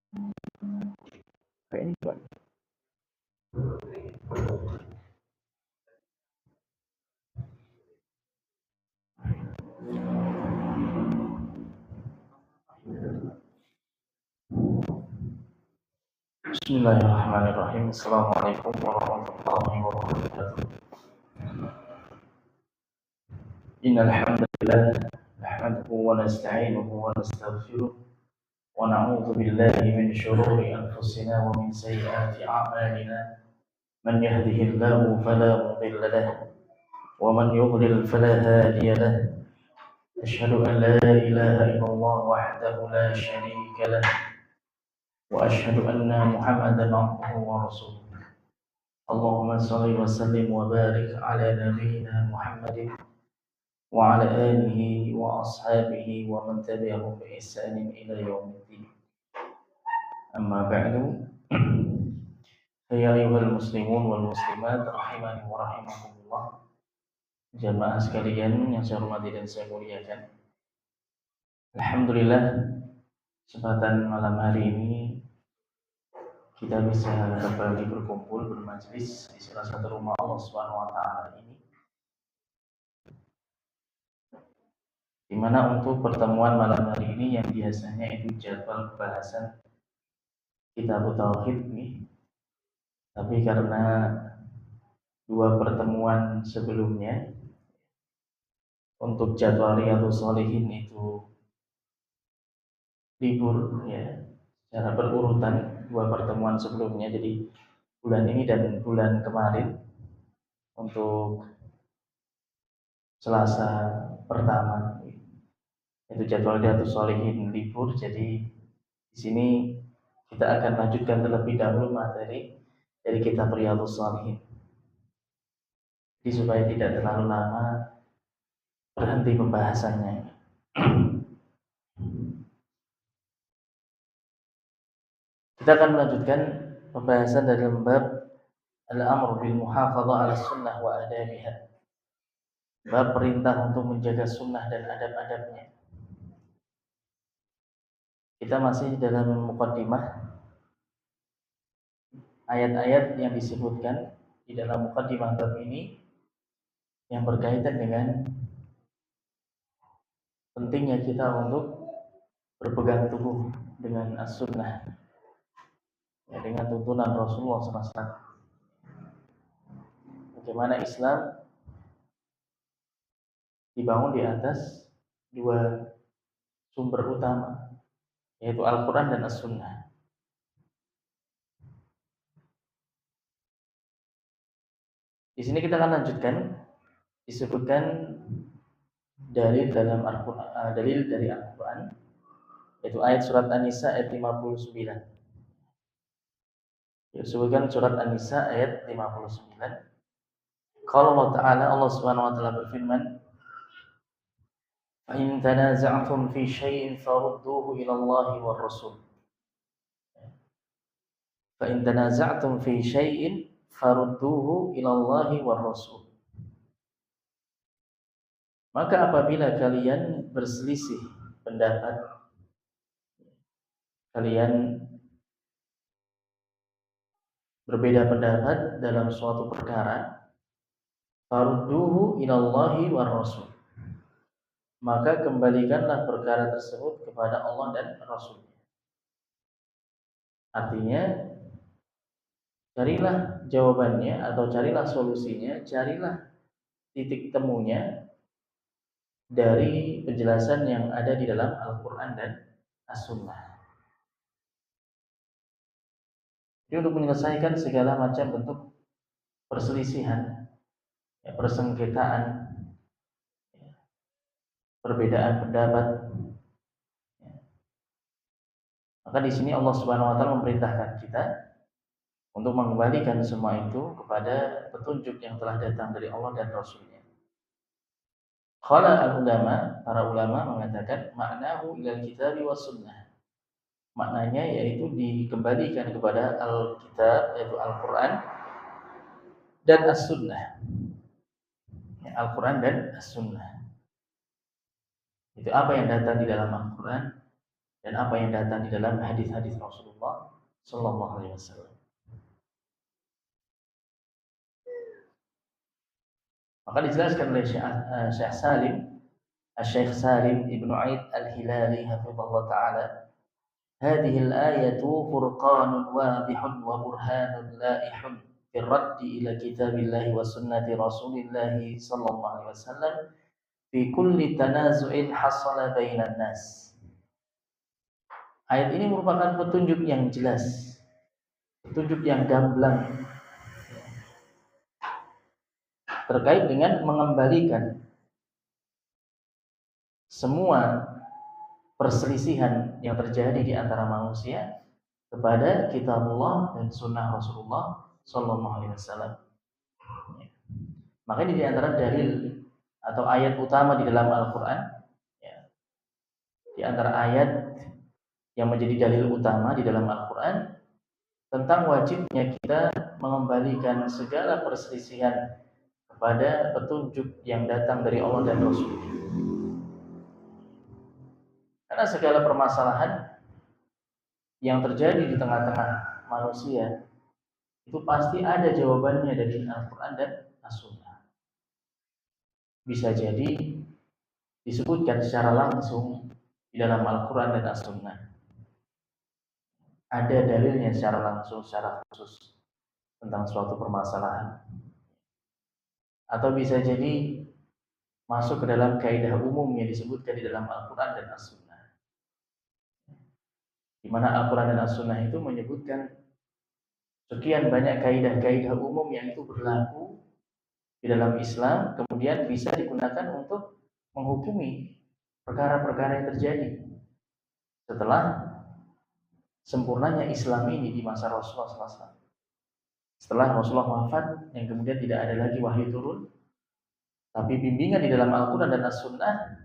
Kayak ini Pak. Bismillahirrahmanirrahim. Assalamualaikum warahmatullahi wabarakatuh. Innal hamdalillah nahmaduhu wa nasta'inuhu wa nastaghfiruh wa na'udzu billahi min shururi anfusina wa min sayyiati a'malina. Man yahdihillahu fala mudilla lahu wa man yudlil fala hadiya lahu. Asyhadu an la ilaha illallah wahdahu la syarika lahu wa asyhadu anna Muhammadan abduhu wa rasuluh. Allahumma shalli wa sallim wa barik ala nabiyyina Muhammadin wa ala alihi wa ashabihi wa man tabi'ahum bi ihsanin ila yaumiddin. Amma ba'du. Ya ayyuhal muslimun wal muslimat rahimani wa rahimakumullah. Jamaah sekalian yang saya hormati dan saya muliakan. Alhamdulillah, kesempatan malam hari ini kita bisa kembali berkumpul bermajlis di salah satu rumah Allah Subhanahu wa taala ini. Di mana untuk pertemuan malam hari ini yang biasanya itu jadwal pembahasan kitab tauhid nih. Tapi karena dua pertemuan sebelumnya untuk jadwal Riyadhus Shalihin itu libur ya secara berurutan dua pertemuan sebelumnya, jadi bulan ini dan bulan kemarin untuk Selasa pertama itu jadwal Riyadhus Shalihin libur. Jadi di sini kita akan lanjutkan terlebih dahulu materi dari kitab Riyadhus Shalihin. Jadi supaya tidak terlalu lama berhenti pembahasannya. Kita akan melanjutkan pembahasan dari bab al-amru bil muhafadzah 'ala sunnah wa adabiha. Bab perintah untuk menjaga sunnah dan adab-adabnya. Kita masih dalam muqaddimah ayat-ayat yang disebutkan di dalam muqaddimah bab ini yang berkaitan dengan pentingnya kita untuk berpegang teguh dengan as-sunnah, ya, dengan tuntunan Rasulullah SAW. Bagaimana Islam dibangun di atas dua sumber utama, yaitu Al-Quran dan As-Sunnah. Di sini kita akan lanjutkan, disebutkan dalil dalam Al-Quran, dalil dari Al-Quran, yaitu ayat surat An-Nisa ayat 59. Disebutkan surat An-Nisa ayat 59. Kalau Allah Ta'ala, Allah Subhanahu wa Ta'ala berfirman, "Fa in tanaza'tum fi syai'in farudduhu ila Allahi war Rasul." Fa in tanaza'tum fi syai'in farudduhu ila Allahi war Rasul. Maka apabila kalian berselisih pendapat, kalian berbeda pendapat dalam suatu perkara, farudduhu ilallahi war rasul, maka kembalikanlah perkara tersebut kepada Allah dan Rasulnya. Artinya, carilah jawabannya atau carilah solusinya, carilah titik temunya dari penjelasan yang ada di dalam Al-Quran dan As-Sunnah. Jadi untuk menyelesaikan segala macam bentuk perselisihan, ya, persengketaan, ya, perbedaan pendapat, ya. Maka di sini Allah Subhanahu wa Ta'ala memerintahkan kita untuk mengembalikan semua itu kepada petunjuk yang telah datang dari Allah dan Rasulnya. Qala al-ulama, para ulama mengatakan maknahu ilal kitabi was sunnah. Maknanya yaitu dikembalikan kepada Al-Kitab, yaitu Al-Quran dan As-Sunnah. Ya, Al-Quran dan As-Sunnah. Itu apa yang datang di dalam Al-Quran dan apa yang datang di dalam hadis-hadis Rasulullah Sallallahu Alaihi Wasallam. Maka dijelaskan oleh Syekh Salim Ibnu Aid Al-Hilali hafizahullah taala, "Hadhihi al-ayatu furqanun wadihun wa burhanun laihun fi ar-radd ila kitabillah wa sunnati Rasulillah sallallahu alaihi wasallam fi kulli tanazu'in hasala bainan nas." Ayat ini merupakan petunjuk yang jelas, petunjuk yang gamblang terkait dengan mengembalikan semua perselisihan yang terjadi di antara manusia kepada kitabullah dan sunnah Rasulullah Sallallahu Alaihi Wasallam. Makanya di antara dalil atau ayat utama di dalam Al-Quran, di antara ayat yang menjadi dalil utama di dalam Al-Quran tentang wajibnya kita mengembalikan segala perselisihan kepada petunjuk yang datang dari Allah dan Rasul. Karena segala permasalahan yang terjadi di tengah-tengah manusia itu pasti ada jawabannya dari Al-Quran dan As-Sunnah. Bisa jadi disebutkan secara langsung di dalam Al-Quran dan As-Sunnah. Ada dalilnya secara langsung, secara khusus tentang suatu permasalahan. Atau bisa jadi masuk ke dalam kaidah umum yang disebutkan di dalam Al-Quran dan As-Sunnah, di mana Al-Quran dan As-Sunnah itu menyebutkan sekian banyak kaidah-kaidah umum yang itu berlaku di dalam Islam, kemudian bisa digunakan untuk menghukumi perkara-perkara yang terjadi setelah sempurnanya Islam ini di masa Rasulullah SAW. Setelah Rasulullah wafat, yang kemudian tidak ada lagi wahyu turun, tapi bimbingan di dalam Al-Quran dan As-Sunnah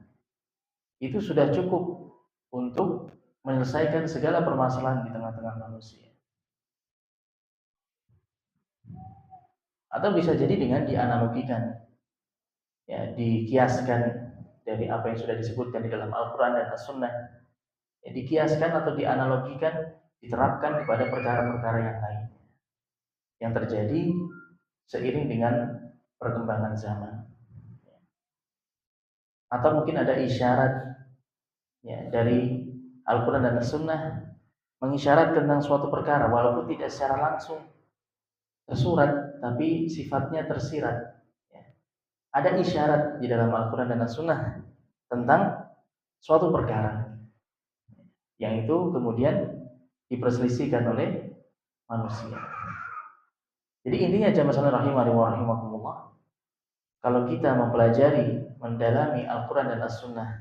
itu sudah cukup untuk menyelesaikan segala permasalahan di tengah-tengah manusia. Atau bisa jadi dengan dianalogikan, ya, dikiaskan dari apa yang sudah disebutkan di dalam Al-Quran dan As-Sunnah, ya, dikiaskan atau dianalogikan, diterapkan kepada perkara-perkara yang lain yang terjadi seiring dengan perkembangan zaman. Atau mungkin ada isyarat, ya, dari Al-Quran dan As-Sunnah mengisyaratkan tentang suatu perkara walaupun tidak secara langsung tersurat, tapi sifatnya tersirat. Ada isyarat di dalam Al-Quran dan As-Sunnah tentang suatu perkara yang itu kemudian diperselisihkan oleh manusia. Jadi intinya jamaah sekalian rahimakumullah, kalau kita mempelajari, mendalami Al-Quran dan As-Sunnah,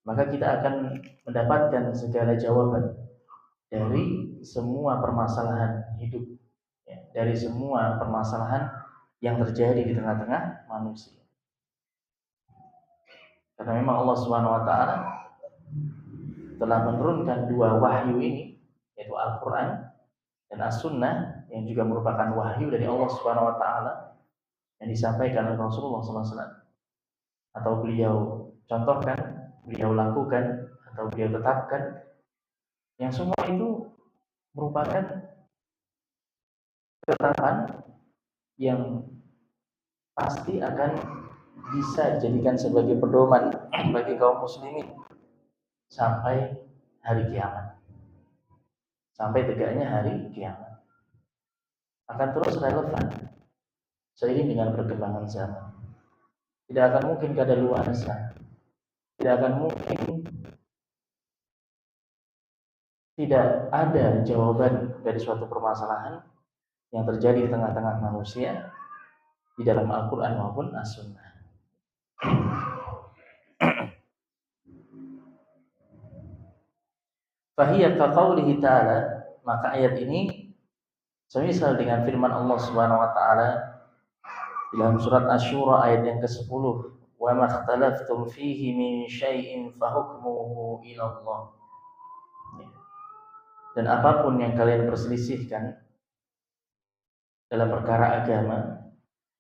maka kita akan mendapatkan segala jawaban dari semua permasalahan hidup, ya, dari semua permasalahan yang terjadi di tengah-tengah manusia. Karena memang Allah Subhanahu wa taala telah menurunkan dua wahyu ini, yaitu Al-Quran dan As-Sunnah, yang juga merupakan wahyu dari Allah Subhanahu wa taala yang disampaikan oleh Rasulullah SAW, atau beliau contohkan, beliau lakukan, atau beliau tetapkan, yang semua itu merupakan ketetapan yang pasti akan bisa dijadikan sebagai pedoman bagi kaum muslimin sampai hari kiamat, sampai tegaknya hari kiamat, akan terus relevan seiring dengan perkembangan zaman. Tidak akan mungkin kadaluarsa, tidak akan mungkin tidak ada jawaban dari suatu permasalahan yang terjadi di tengah-tengah manusia di dalam Al-Quran maupun As-Sunnah. Fahiyya kaqaulihi ta'ala, maka ayat ini semisal dengan firman Allah Subhanahu wa taala dalam surat Asy-Syura ayat yang ke-10, wa ma ikhtalaftum fihi min syai'in fahukmuhu ila Allah. Dan apapun yang kalian perselisihkan dalam perkara agama,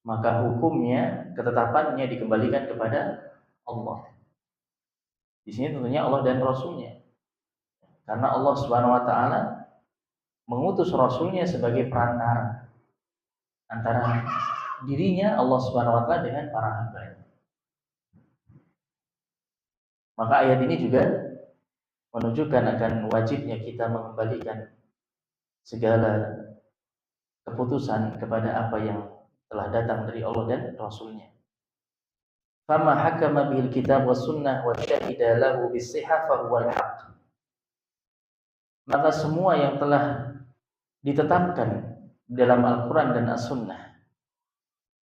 maka hukumnya, ketetapannya dikembalikan kepada Allah. Di sini tentunya Allah dan Rasulnya. Karena Allah Subhanahu wa taala mengutus rasulnya sebagai perantara antara dirinya Allah Subhanahu wa taala dengan para hamba. Maka ayat ini juga menunjukkan akan wajibnya kita mengembalikan segala keputusan kepada apa yang telah datang dari Allah dan Rasulnya. Fama hakama bil kitab was sunnah wa syahida lahu bis-sihah fa huwal haqq. Maka semua yang telah ditetapkan dalam Al-Quran dan As-Sunnah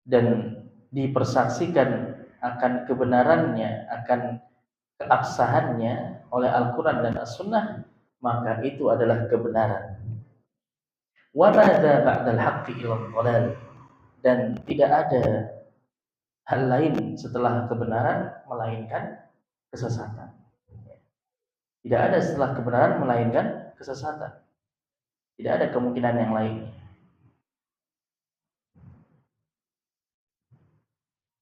dan dipersaksikan akan kebenarannya, akan keabsahannya oleh Al-Quran dan As-Sunnah, maka itu adalah kebenaran. Wa madza ba'dal haqqi illa dhalal. Dan tidak ada hal lain setelah kebenaran melainkan kesesatan. Tidak ada setelah kebenaran melainkan kesesatan. Tidak ada kemungkinan yang lain.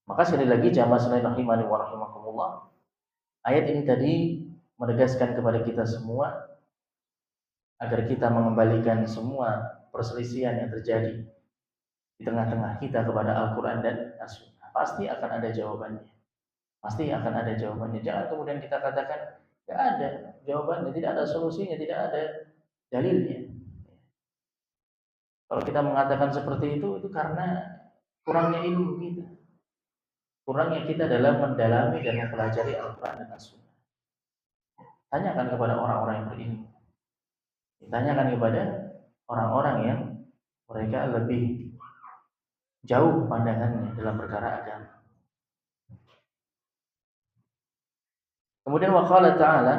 Maka sekali lagi jamaah sekalian rahimani wa rahimakumullah, ayat ini tadi menegaskan kepada kita semua agar kita mengembalikan semua perselisihan yang terjadi di tengah-tengah kita kepada Al-Quran dan As-Sunnah. Pasti akan ada jawabannya. Pasti akan ada jawabannya. Jangan kemudian kita katakan tidak ada jawabannya, tidak ada solusinya, tidak ada dalilnya. Kalau kita mengatakan seperti itu karena kurangnya ilmu kita. Kurangnya kita dalam mendalami dan mempelajari Al-Quran dan As-Sunnah. Tanyakan kepada orang-orang yang berilmu. Tanyakan kepada orang-orang yang mereka lebih jauh pandangannya dalam perkara agama. Kemudian waqala ta'ala,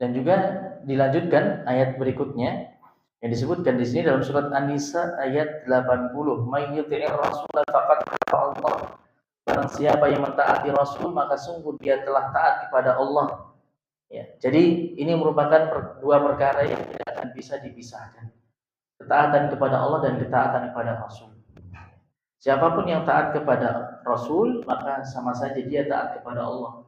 dan juga dilanjutkan ayat berikutnya yang disebutkan di sini dalam surat An-Nisa ayat 80, may yuti'ir rasul faqad ata'a Allah. Barang siapa yang mentaati Rasul maka sungguh dia telah taat kepada Allah. Ya, jadi ini merupakan dua perkara yang tidak akan bisa dipisahkan. Ketaatan kepada Allah dan ketaatan kepada Rasul. Siapapun yang taat kepada Rasul maka sama saja dia taat kepada Allah.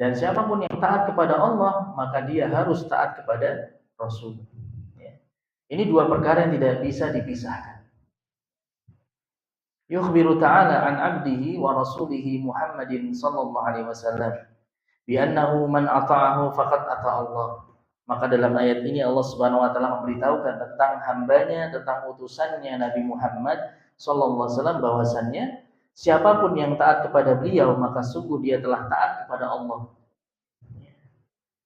Dan siapapun yang taat kepada Allah maka dia harus taat kepada Rasul. Ini dua perkara yang tidak bisa dipisahkan. Yukhbiru ta'ala an 'abdihi wa rasulihi Muhammadin sallallahu alaihi wasallam bi annahu man ata'ahu faqad ata'a Allah. Maka dalam ayat ini Allah Subhanahu wa taala memberitahukan tentang hambanya, tentang utusannya Nabi Muhammad sallallahu alaihi wasallam bahwasannya siapapun yang taat kepada beliau maka sungguh dia telah taat kepada Allah.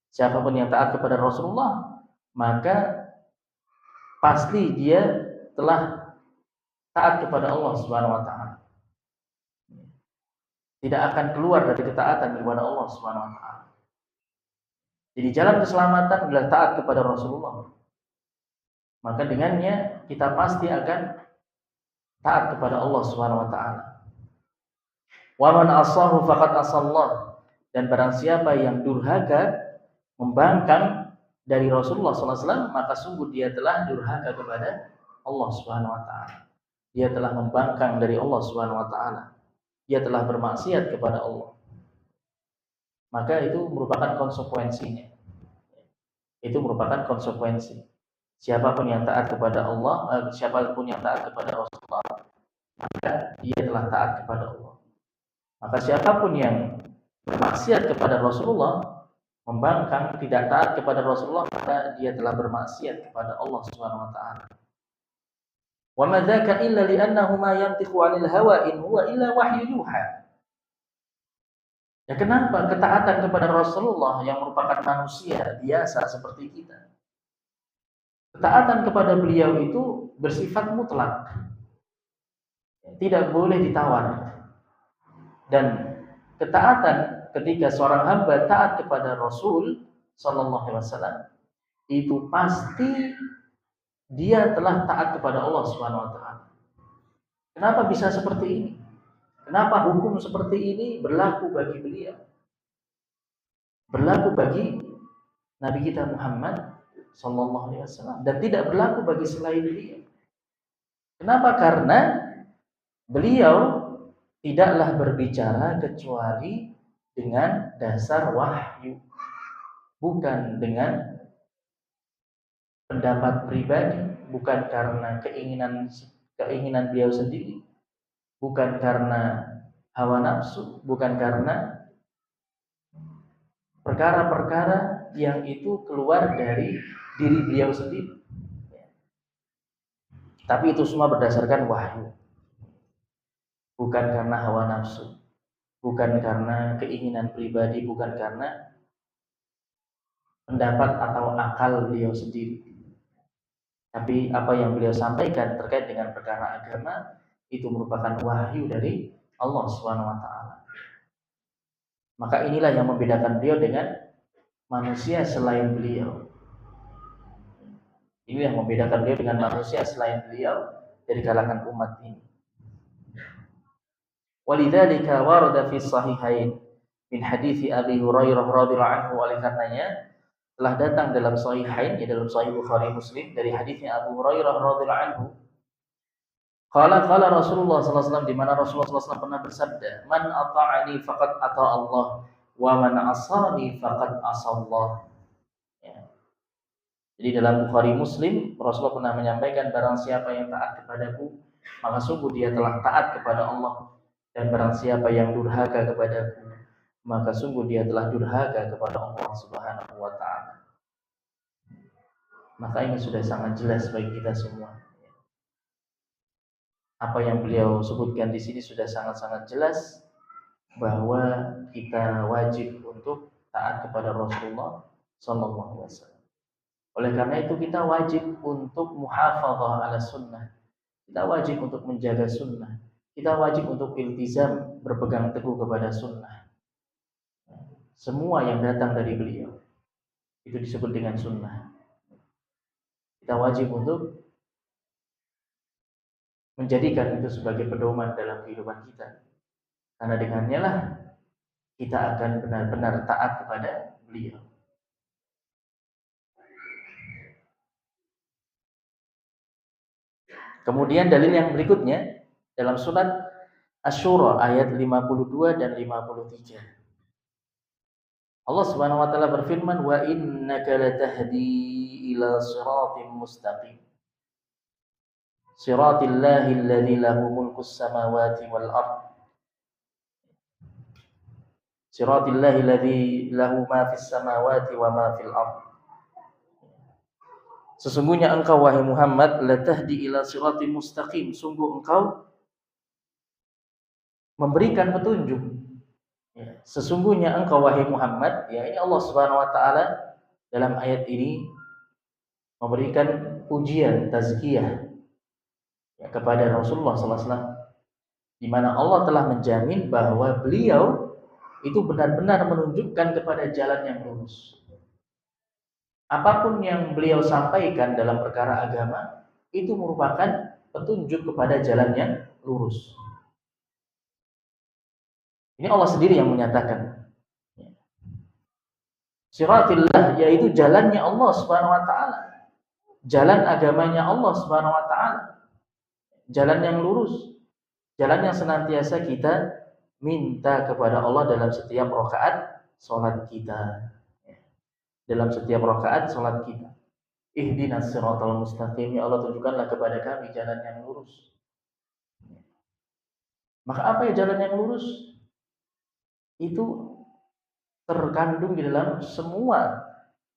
Siapapun yang taat kepada Rasulullah maka pasti dia telah taat kepada Allah Subhanahu wa taala. Tidak akan keluar dari ketaatan kepada Allah Subhanahu wa taala. Jadi jalan keselamatan adalah taat kepada Rasulullah. Maka dengannya kita pasti akan taat kepada Allah Subhanahu wa taala. Wa man asahu faqad asallah. Dan barang siapa yang durhaka membangkang dari Rasulullah SAW, maka sungguh dia telah durhaka kepada Allah Subhanahu wa taala. Dia telah membangkang dari Allah Subhanahu wa taala. Dia telah bermaksiat kepada Allah. Maka itu merupakan konsekuensinya. Itu merupakan konsekuensi. Siapapun yang taat kepada Allah, siapapun yang taat kepada Rasulullah, maka dia telah taat kepada Allah. Maka siapapun yang bermaksiat kepada Rasulullah, membangkang, tidak taat kepada Rasulullah, maka dia telah bermaksiat kepada Allah Subhanahu wa taala. Wa ma dzaka illa li'annahu ma yantiqu 'anil hawa in huwa illa wahyu yuha. Ya kenapa ketaatan kepada Rasulullah yang merupakan manusia biasa seperti kita? Ketaatan kepada beliau itu bersifat mutlak. Tidak boleh ditawar. Dan ketaatan ketika seorang hamba taat kepada Rasul sallallahu alaihi wasallam itu pasti dia telah taat kepada Allah Subhanahu wa taala. Kenapa bisa seperti ini? Kenapa hukum seperti ini berlaku bagi beliau? Berlaku bagi Nabi kita Muhammad sallallahu alaihi wasallam dan tidak berlaku bagi selain beliau. Kenapa? Karena beliau tidaklah berbicara kecuali dengan dasar wahyu, bukan dengan pendapat pribadi, bukan karena keinginan beliau sendiri, bukan karena hawa nafsu, bukan karena perkara-perkara yang itu keluar dari diri beliau sendiri. Tapi itu semua berdasarkan wahyu, bukan karena hawa nafsu, bukan karena keinginan pribadi, bukan karena pendapat atau akal beliau sendiri. Tapi apa yang beliau sampaikan terkait dengan perkara agama itu merupakan wahyu dari Allah Subhanahu wa taala. Maka inilah yang membedakan beliau dengan manusia selain beliau. Ini yang membedakan beliau dengan manusia selain beliau dari kalangan umat ini. Walidzalika warada fi sahihain min hadits Abi Hurairah radhiyallahu anhu, oleh karenanya telah datang dalam sahihain, ya dalam sahih Bukhari Muslim, dari hadisnya Abu Hurairah radhiyallahu anhu. Qala Rasulullah sallallahu alaihi wasallam, di mana Rasulullah sallallahu alaihi wasallam pernah bersabda, "Man ata'ani faqad ata Allah, wa man asani faqad asallah." Ya. Jadi dalam Bukhari Muslim, Rasulullah pernah menyampaikan, barang siapa yang taat kepadaku, maka sungguh dia telah taat kepada Allah, dan barang siapa yang durhaka kepadaku, maka sungguh dia telah durhaka kepada Allah Subhanahu wa taala. Maka ini sudah sangat jelas bagi kita semua. Apa yang beliau sebutkan di sini sudah sangat-sangat jelas, bahwa kita wajib untuk taat kepada Rasulullah sallallahu alaihi wasallam. Oleh karena itu kita wajib untuk muhafadzah ala sunnah. Kita wajib untuk menjaga sunnah. Kita wajib untuk iltizam, berpegang teguh kepada sunnah. Semua yang datang dari beliau itu disebut dengan sunnah. Kita wajib untuk menjadikan itu sebagai pedoman dalam kehidupan kita. Karena dengannya lah kita akan benar-benar taat kepada beliau. Kemudian dalil yang berikutnya dalam surat Asy-Syura ayat 52 dan 53. Allah Subhanahu wa taala berfirman, "Wa innaka latahdi ila shiratim mustaqim. Shiratillahi alladzi lahu mulkus samawati wal ard. Shiratillahi alladzi lahu ma fis samawati wa ma fil ard." Sesungguhnya engkau wahai Muhammad latahdi ila shiratim mustaqim, sungguh engkau memberikan petunjuk. Ya, sesungguhnya engkau wahai Muhammad, ya ini Allah Subhanahu wa taala dalam ayat ini memberikan pujian, tazkiyah, ya, kepada Rasulullah sallallahu alaihi wasallam, di mana Allah telah menjamin bahwa beliau itu benar-benar menunjukkan kepada jalan yang lurus. Apapun yang beliau sampaikan dalam perkara agama itu merupakan petunjuk kepada jalan yang lurus. Ini Allah sendiri yang menyatakan. Siratillah, yaitu jalannya Allah Subhanahu wa taala. Jalan agamanya Allah Subhanahu wa taala. Jalan yang lurus. Jalan yang senantiasa kita minta kepada Allah dalam setiap rakaat salat kita. Dalam setiap rakaat salat kita. Ihdinas siratal mustaqim, ya Allah tunjukkanlah kepada kami jalan yang lurus. Maka apa ya jalan yang lurus? Itu terkandung di dalam semua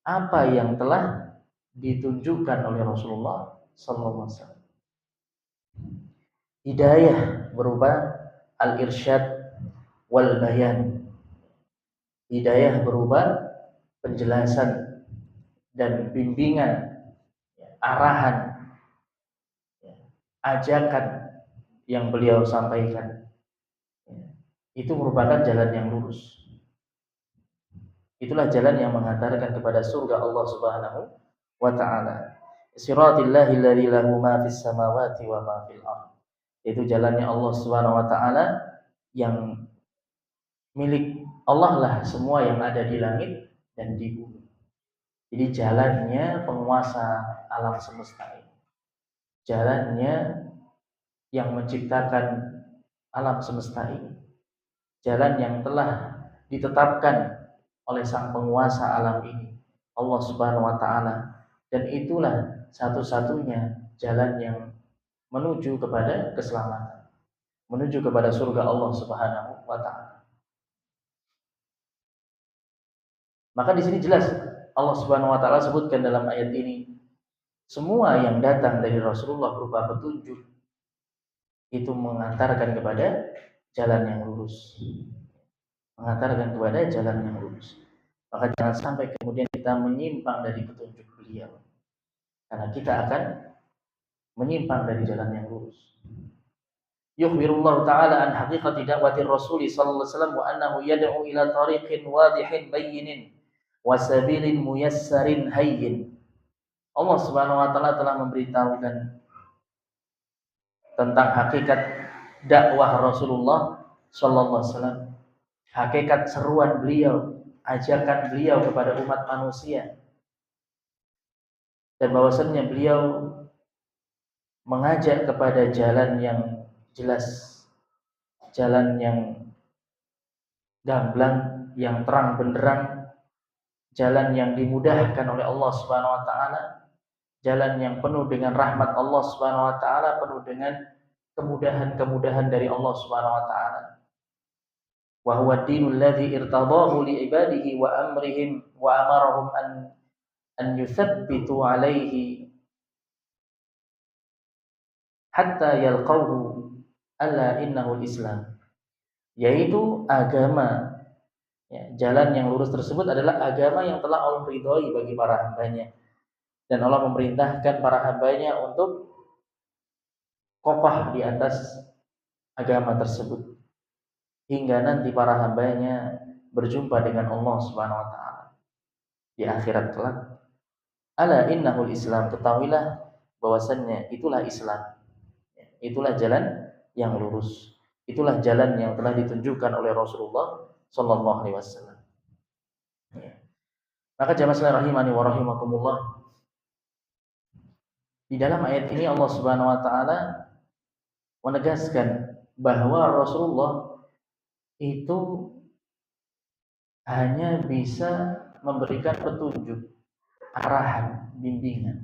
apa yang telah ditunjukkan oleh Rasulullah sallallahu alaihi wasallam. Hidayah berupa al-irsyad wal bayan. Hidayah berupa penjelasan dan bimbingan, arahan, ajakan yang beliau sampaikan. Itu merupakan jalan yang lurus. Itulah jalan yang mengantarkan kepada surga Allah Subhanahu wa taala. Siratillahi alladzi lahu ma fis samawati wa ma fil ardh. Itu jalannya Allah Subhanahu wa taala yang milik Allah lah semua yang ada di langit dan di bumi. Jadi jalannya penguasa alam semesta ini. Jalannya yang menciptakan alam semesta ini. Jalan yang telah ditetapkan oleh sang penguasa alam ini, Allah Subhanahu wa taala, dan itulah satu-satunya jalan yang menuju kepada keselamatan, menuju kepada surga Allah Subhanahu wa taala. Maka di sini jelas Allah Subhanahu wa taala sebutkan dalam ayat ini, semua yang datang dari Rasulullah berupa petunjuk itu mengantarkan kepada jalan yang lurus. Mengantarkan kepada jalan yang lurus. Maka jangan sampai kemudian kita menyimpang dari petunjuk beliau. Karena kita akan menyimpang dari jalan yang lurus. Yukhbirullahu ta'ala an haqiqati da'wati Rasul sallallahu alaihi wasallam wa annahu yad'u ila tariqin wadihin bayyinin wa sabilin muyassarin hayyin. Allah Subhanahu wa taala telah memberitahukan tentang hakikat dakwah Rasulullah sallallahu alaihi wasallam, hakikat seruan beliau, ajakan beliau kepada umat manusia, dan bahwasannya beliau mengajak kepada jalan yang jelas, jalan yang gamblang, yang terang benderang, jalan yang dimudahkan oleh Allah Subhanahu wa taala, jalan yang penuh dengan rahmat Allah Subhanahu wa taala, penuh dengan kemudahan-kemudahan dari Allah Subhanahu wa taala. Wa huwa ad-dinul ladzi irtadahu li ibadihi wa amrihim wa amarahum an yuthabbitu alaihi hatta yalqahu alla innahu al-Islam. Yaitu agama, ya, jalan yang lurus tersebut adalah agama yang telah Allah ridhoi bagi para hambanya, dan Allah memerintahkan para hambanya untuk kokoh di atas agama tersebut hingga nanti para hambanya berjumpa dengan Allah Subhanahu wa taala di akhirat kelak. Ala innahul Islam, ketahuilah bahwasannya itulah Islam. Itulah jalan yang lurus. Itulah jalan yang telah ditunjukkan oleh Rasulullah sallallahu alaihi wasallam. Maka jamaah sekalian rahimani wa rahimakumullah, di dalam ayat ini Allah Subhanahu wa taala menegaskan bahwa Rasulullah itu hanya bisa memberikan petunjuk, arahan, bimbingan.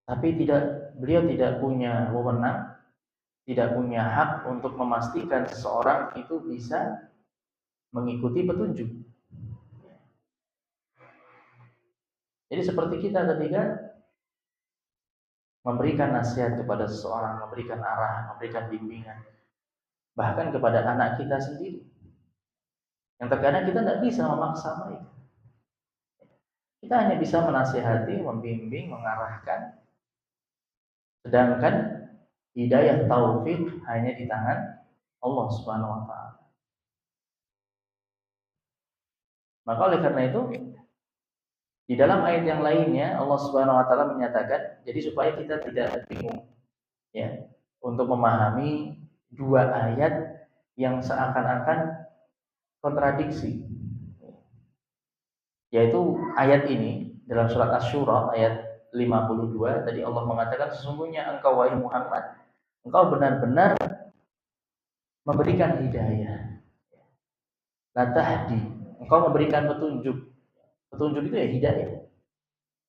Tapi beliau tidak punya wewenang, tidak punya hak untuk memastikan seseorang itu bisa mengikuti petunjuk. Jadi seperti kita ketika memberikan nasihat kepada seseorang, memberikan arahan, memberikan bimbingan, bahkan kepada anak kita sendiri, yang terkadang kita tidak bisa memaksa mereka. Kita hanya bisa menasihati, membimbing, mengarahkan. Sedangkan hidayah taufik hanya di tangan Allah Subhanahu wa taala. Maka oleh karena itu, di dalam ayat yang lainnya Allah Subhanahu wa taala menyatakan, jadi supaya kita tidak bingung, ya, untuk memahami dua ayat yang seakan-akan kontradiksi. Yaitu ayat ini dalam surat Asy-Syura ayat 52, tadi Allah mengatakan, sesungguhnya engkau wahai Muhammad, engkau benar-benar memberikan hidayah. La tahdi, engkau memberikan petunjuk. Petunjuk itu ya hidayah.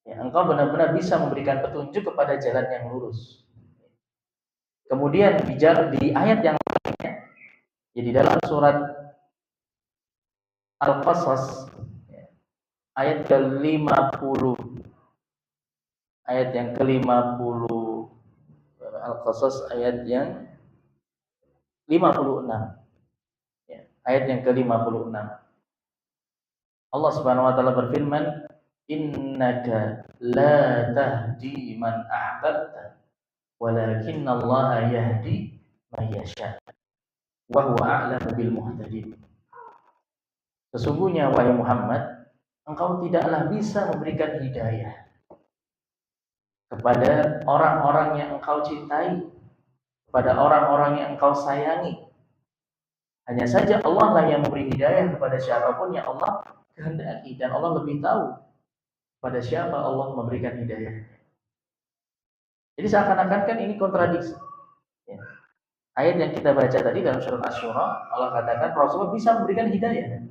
Ya, engkau benar-benar bisa memberikan petunjuk kepada jalan yang lurus. Kemudian di ayat yang lainnya, ya, di dalam surat Al-Qasas ayat ke-50, ayat yang ke-50, Al-Qasas ayat yang 56, ya, ayat yang ke-56, Allah Subhanahu wa taala berfirman, innaka la tahdi man ahbabta walakinnallaha yahdi man yasha wa huwa a'lamu bil muhtadin. Sesungguhnya wahai Muhammad, engkau tidaklah bisa memberikan hidayah kepada orang-orang yang engkau cintai, kepada orang-orang yang engkau sayangi. Hanya saja Allah lah yang memberi hidayah kepada siapapun yang Allah kehendaki, dan Allah lebih tahu pada siapa Allah memberikan hidayah. Jadi seakan-akan kan ini kontradiksi, ya. Ayat yang kita baca tadi dalam surat Asy-Syura, Allah katakan Rasulullah bisa memberikan hidayah.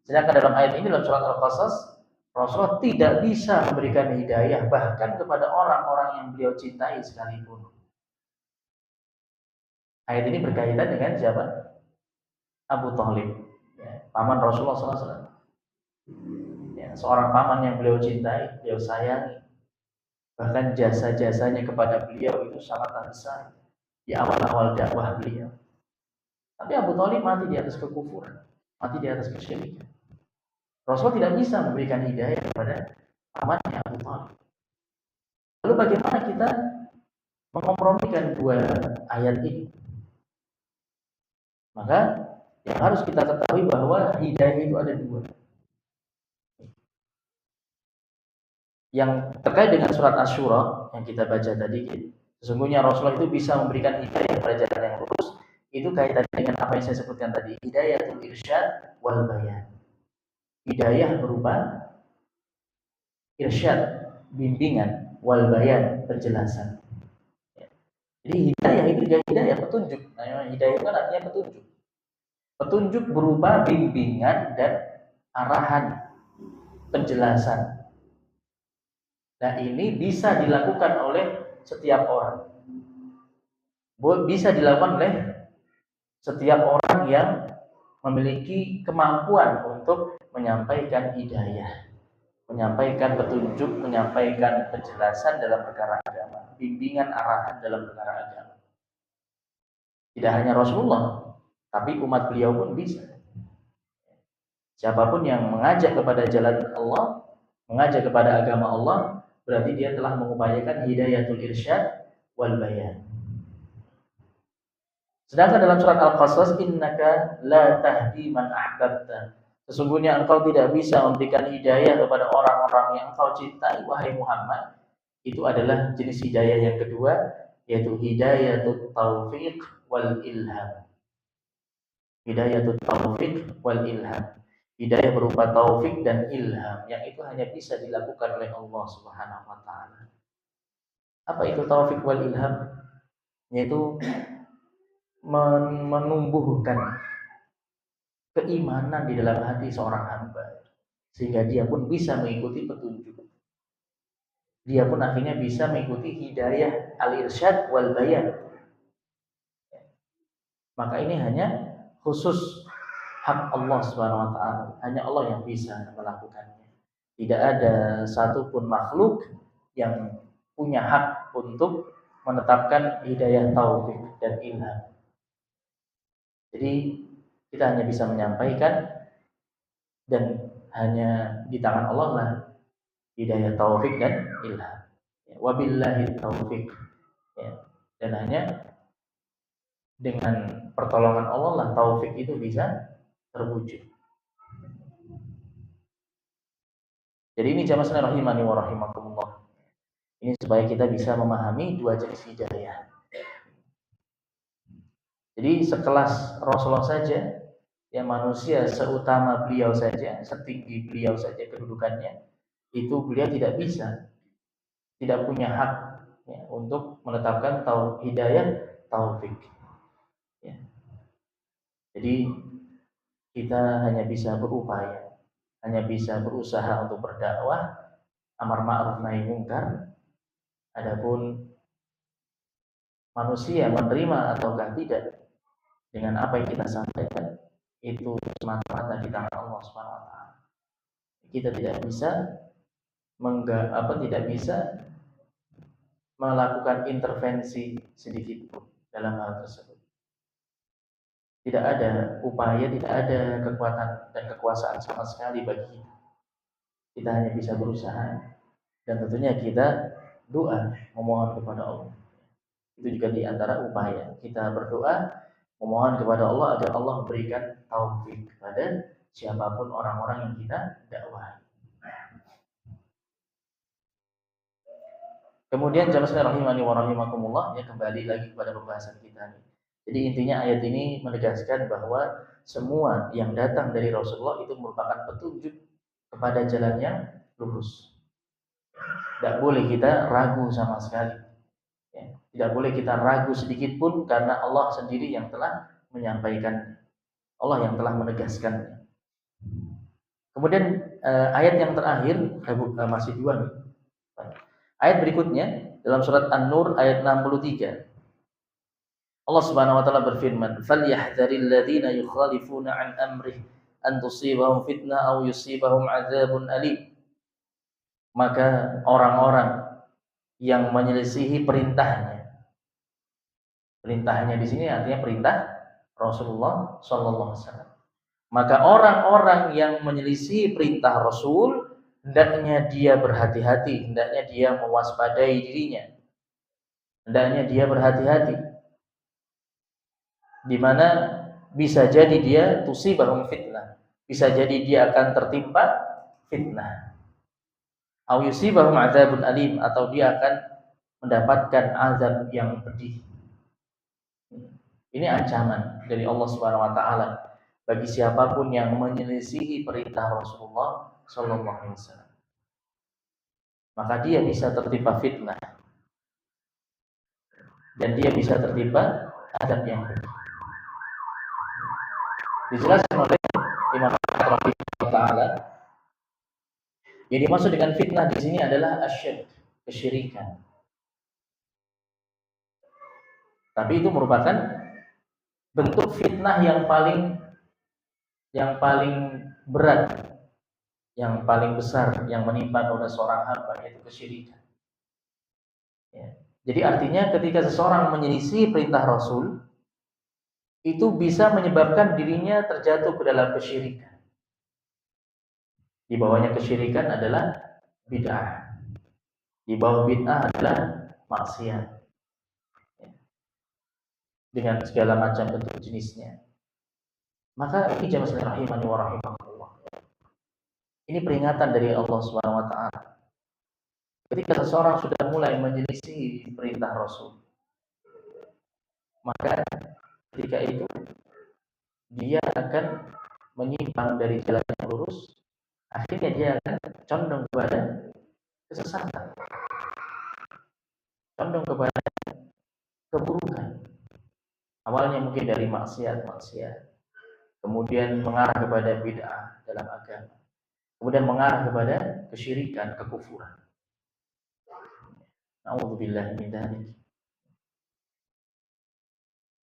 Sedangkan dalam ayat ini dalam surat Al-Qasas, Rasulullah tidak bisa memberikan hidayah bahkan kepada orang-orang yang beliau cintai sekalipun. Ayat ini berkaitan dengan siapa? Abu Thalib, ya, paman Rasulullah SAW. Ya, seorang paman yang beliau cintai, beliau sayangi. Bahkan jasa-jasanya kepada beliau itu sangat besar di awal-awal dakwah beliau. Tapi Abu Thalib mati di atas kekufuran, mati di atas kesyirikan. Rasul tidak bisa memberikan hidayah kepada pamannya Abu Thalib. Lalu bagaimana kita mengkompromikan dua ayat ini? Maka yang harus kita ketahui bahwa hidayah itu ada dua. Yang terkait dengan surat Asy-Syura yang kita baca tadi, sesungguhnya Rasulullah itu bisa memberikan hidayah pada jalan yang lurus. Itu kaitannya dengan apa yang saya sebutkan tadi, hidayatul irsyad wal bayan. Hidayah berupa irsyad, bimbingan, wal bayan, penjelasan. Jadi hidayah itu hidayah petunjuk. Nah, hidayah itu kan artinya petunjuk. Petunjuk berupa bimbingan dan arahan, penjelasan. Nah, ini bisa dilakukan oleh setiap orang. Bisa dilakukan oleh setiap orang yang memiliki kemampuan untuk menyampaikan hidayah, menyampaikan petunjuk, menyampaikan penjelasan dalam perkara agama, bimbingan arahan dalam perkara agama. Tidak hanya Rasulullah, tapi umat beliau pun bisa. Siapapun yang mengajak kepada jalan Allah, mengajak kepada agama Allah, berarti dia telah mengupayakan hidayatul irsyad wal bayan. Sedangkan dalam surat Al-Qasas, innaka la tahdi man ahbabta. Sesungguhnya engkau tidak bisa memberikan hidayah kepada orang-orang yang engkau cintai, wahai Muhammad. Itu adalah jenis hidayah yang kedua, yaitu hidayatut taufiq wal ilham. Hidayatut taufiq wal ilham. Hidayah berupa taufik dan ilham, yang itu hanya bisa dilakukan oleh Allah Subhanahu wa taala. Apa itu taufik wal ilham? Yaitu menumbuhkan keimanan di dalam hati seorang hamba sehingga dia pun bisa mengikuti petunjuk. Dia pun akhirnya bisa mengikuti hidayah al-irsyad wal bayan. Maka ini hanya khusus hak Allah Subhanahu wa taala. Hanya Allah yang bisa melakukannya. Tidak ada satupun makhluk yang punya hak untuk menetapkan hidayah taufik dan ilham. Jadi kita hanya bisa menyampaikan dan hanya di tangan Allah lah hidayah taufik dan ilham. Wabillahi taufik. Dan hanya dengan pertolongan Allah lah taufik itu bisa terwujud. Jadi ini jamaah sekalian rahimani wa rahimakumullah. Ini supaya kita bisa memahami dua jenis hidayah. Jadi sekelas Rasulullah saja, yang manusia seutama beliau saja, setinggi beliau saja kedudukannya, itu beliau tidak bisa, tidak punya hak ya, untuk menetapkan hidayah taufik. Ya. Jadi kita hanya bisa berupaya, hanya bisa berusaha untuk berdakwah, amar ma'ruf nahi munkar. Adapun manusia menerima ataukah tidak dengan apa yang kita sampaikan, itu semata-mata di tangan Allah Subhanahu wa taala. Kita tidak bisa tidak bisa melakukan intervensi sedikit pun dalam hal tersebut. Tidak ada upaya, tidak ada kekuatan dan kekuasaan sama sekali bagi kita. Kita hanya bisa berusaha dan tentunya kita doa memohon kepada Allah. Itu juga di antara upaya kita berdoa memohon kepada Allah agar Allah memberikan taufik kepada siapapun orang-orang yang kita dakwahi. Kemudian jamaah sekalian rahimani wa rahimakumullah, ya kembali lagi kepada pembahasan kita nih. Jadi intinya ayat ini menegaskan bahwa semua yang datang dari Rasulullah itu merupakan petunjuk kepada jalan yang lurus. Tidak boleh kita ragu sama sekali. Ya. Tidak boleh kita ragu sedikit pun karena Allah sendiri yang telah menyampaikan, Allah yang telah menegaskan. Kemudian ayat yang terakhir masih dua nih. Ayat berikutnya dalam surat An-Nur ayat 63. Allah Subhanahu wa taala berfirman, "Falyahdharil ladzina yukhalifuna an amrih an tusibahum fitnah aw yusibahum adzabun alim." Maka orang-orang yang menyelisihi perintahnya. Perintahnya di sini artinya perintah Rasulullah sallallahu alaihi wasallam. Maka orang-orang yang menyelisihi perintah Rasul, hendaknya dia berhati-hati, hendaknya dia mewaspadai dirinya. Hendaknya dia berhati-hati. Di mana bisa jadi dia tusibahum fitnah. Bisa jadi dia akan tertimpa fitnah. Au yusibahum adzabun alim, atau dia akan mendapatkan azab yang pedih. Ini ancaman dari Allah Subhanahu wa taala bagi siapapun yang menyelisihi perintah Rasulullah sallallahu alaihi wasallam. Maka dia bisa tertimpa fitnah dan dia bisa tertimpa azab yang pedih. Dijelaskan oleh Imam Rafi'i taala, yang dimaksud dengan fitnah di sini adalah asyirk, kesyirikan. Tapi itu merupakan bentuk fitnah yang paling berat, yang paling besar yang menimpa kepada seorang hamba, yaitu kesyirikan. Ya. Jadi artinya ketika seseorang menyelisih perintah Rasul, itu bisa menyebabkan dirinya terjatuh ke dalam kesyirikan. Di bawahnya kesyirikan adalah bid'ah. Di bawah bid'ah adalah maksiat. Dengan segala macam bentuk jenisnya. Maka ini jamaah sekalian rahimani wa rahimakumullah. Ini peringatan dari Allah Subhanahu wa taala. Ketika seseorang sudah mulai menyelisih perintah Rasul, maka ketika itu dia akan menyimpang dari jalan yang lurus, akhirnya dia akan condong kepada kesesatan, condong kepada keburukan. Awalnya mungkin dari maksiat, kemudian mengarah kepada bid'ah dalam agama, kemudian mengarah kepada kesyirikan, kekufuran. Na'udzubillah min dzalik.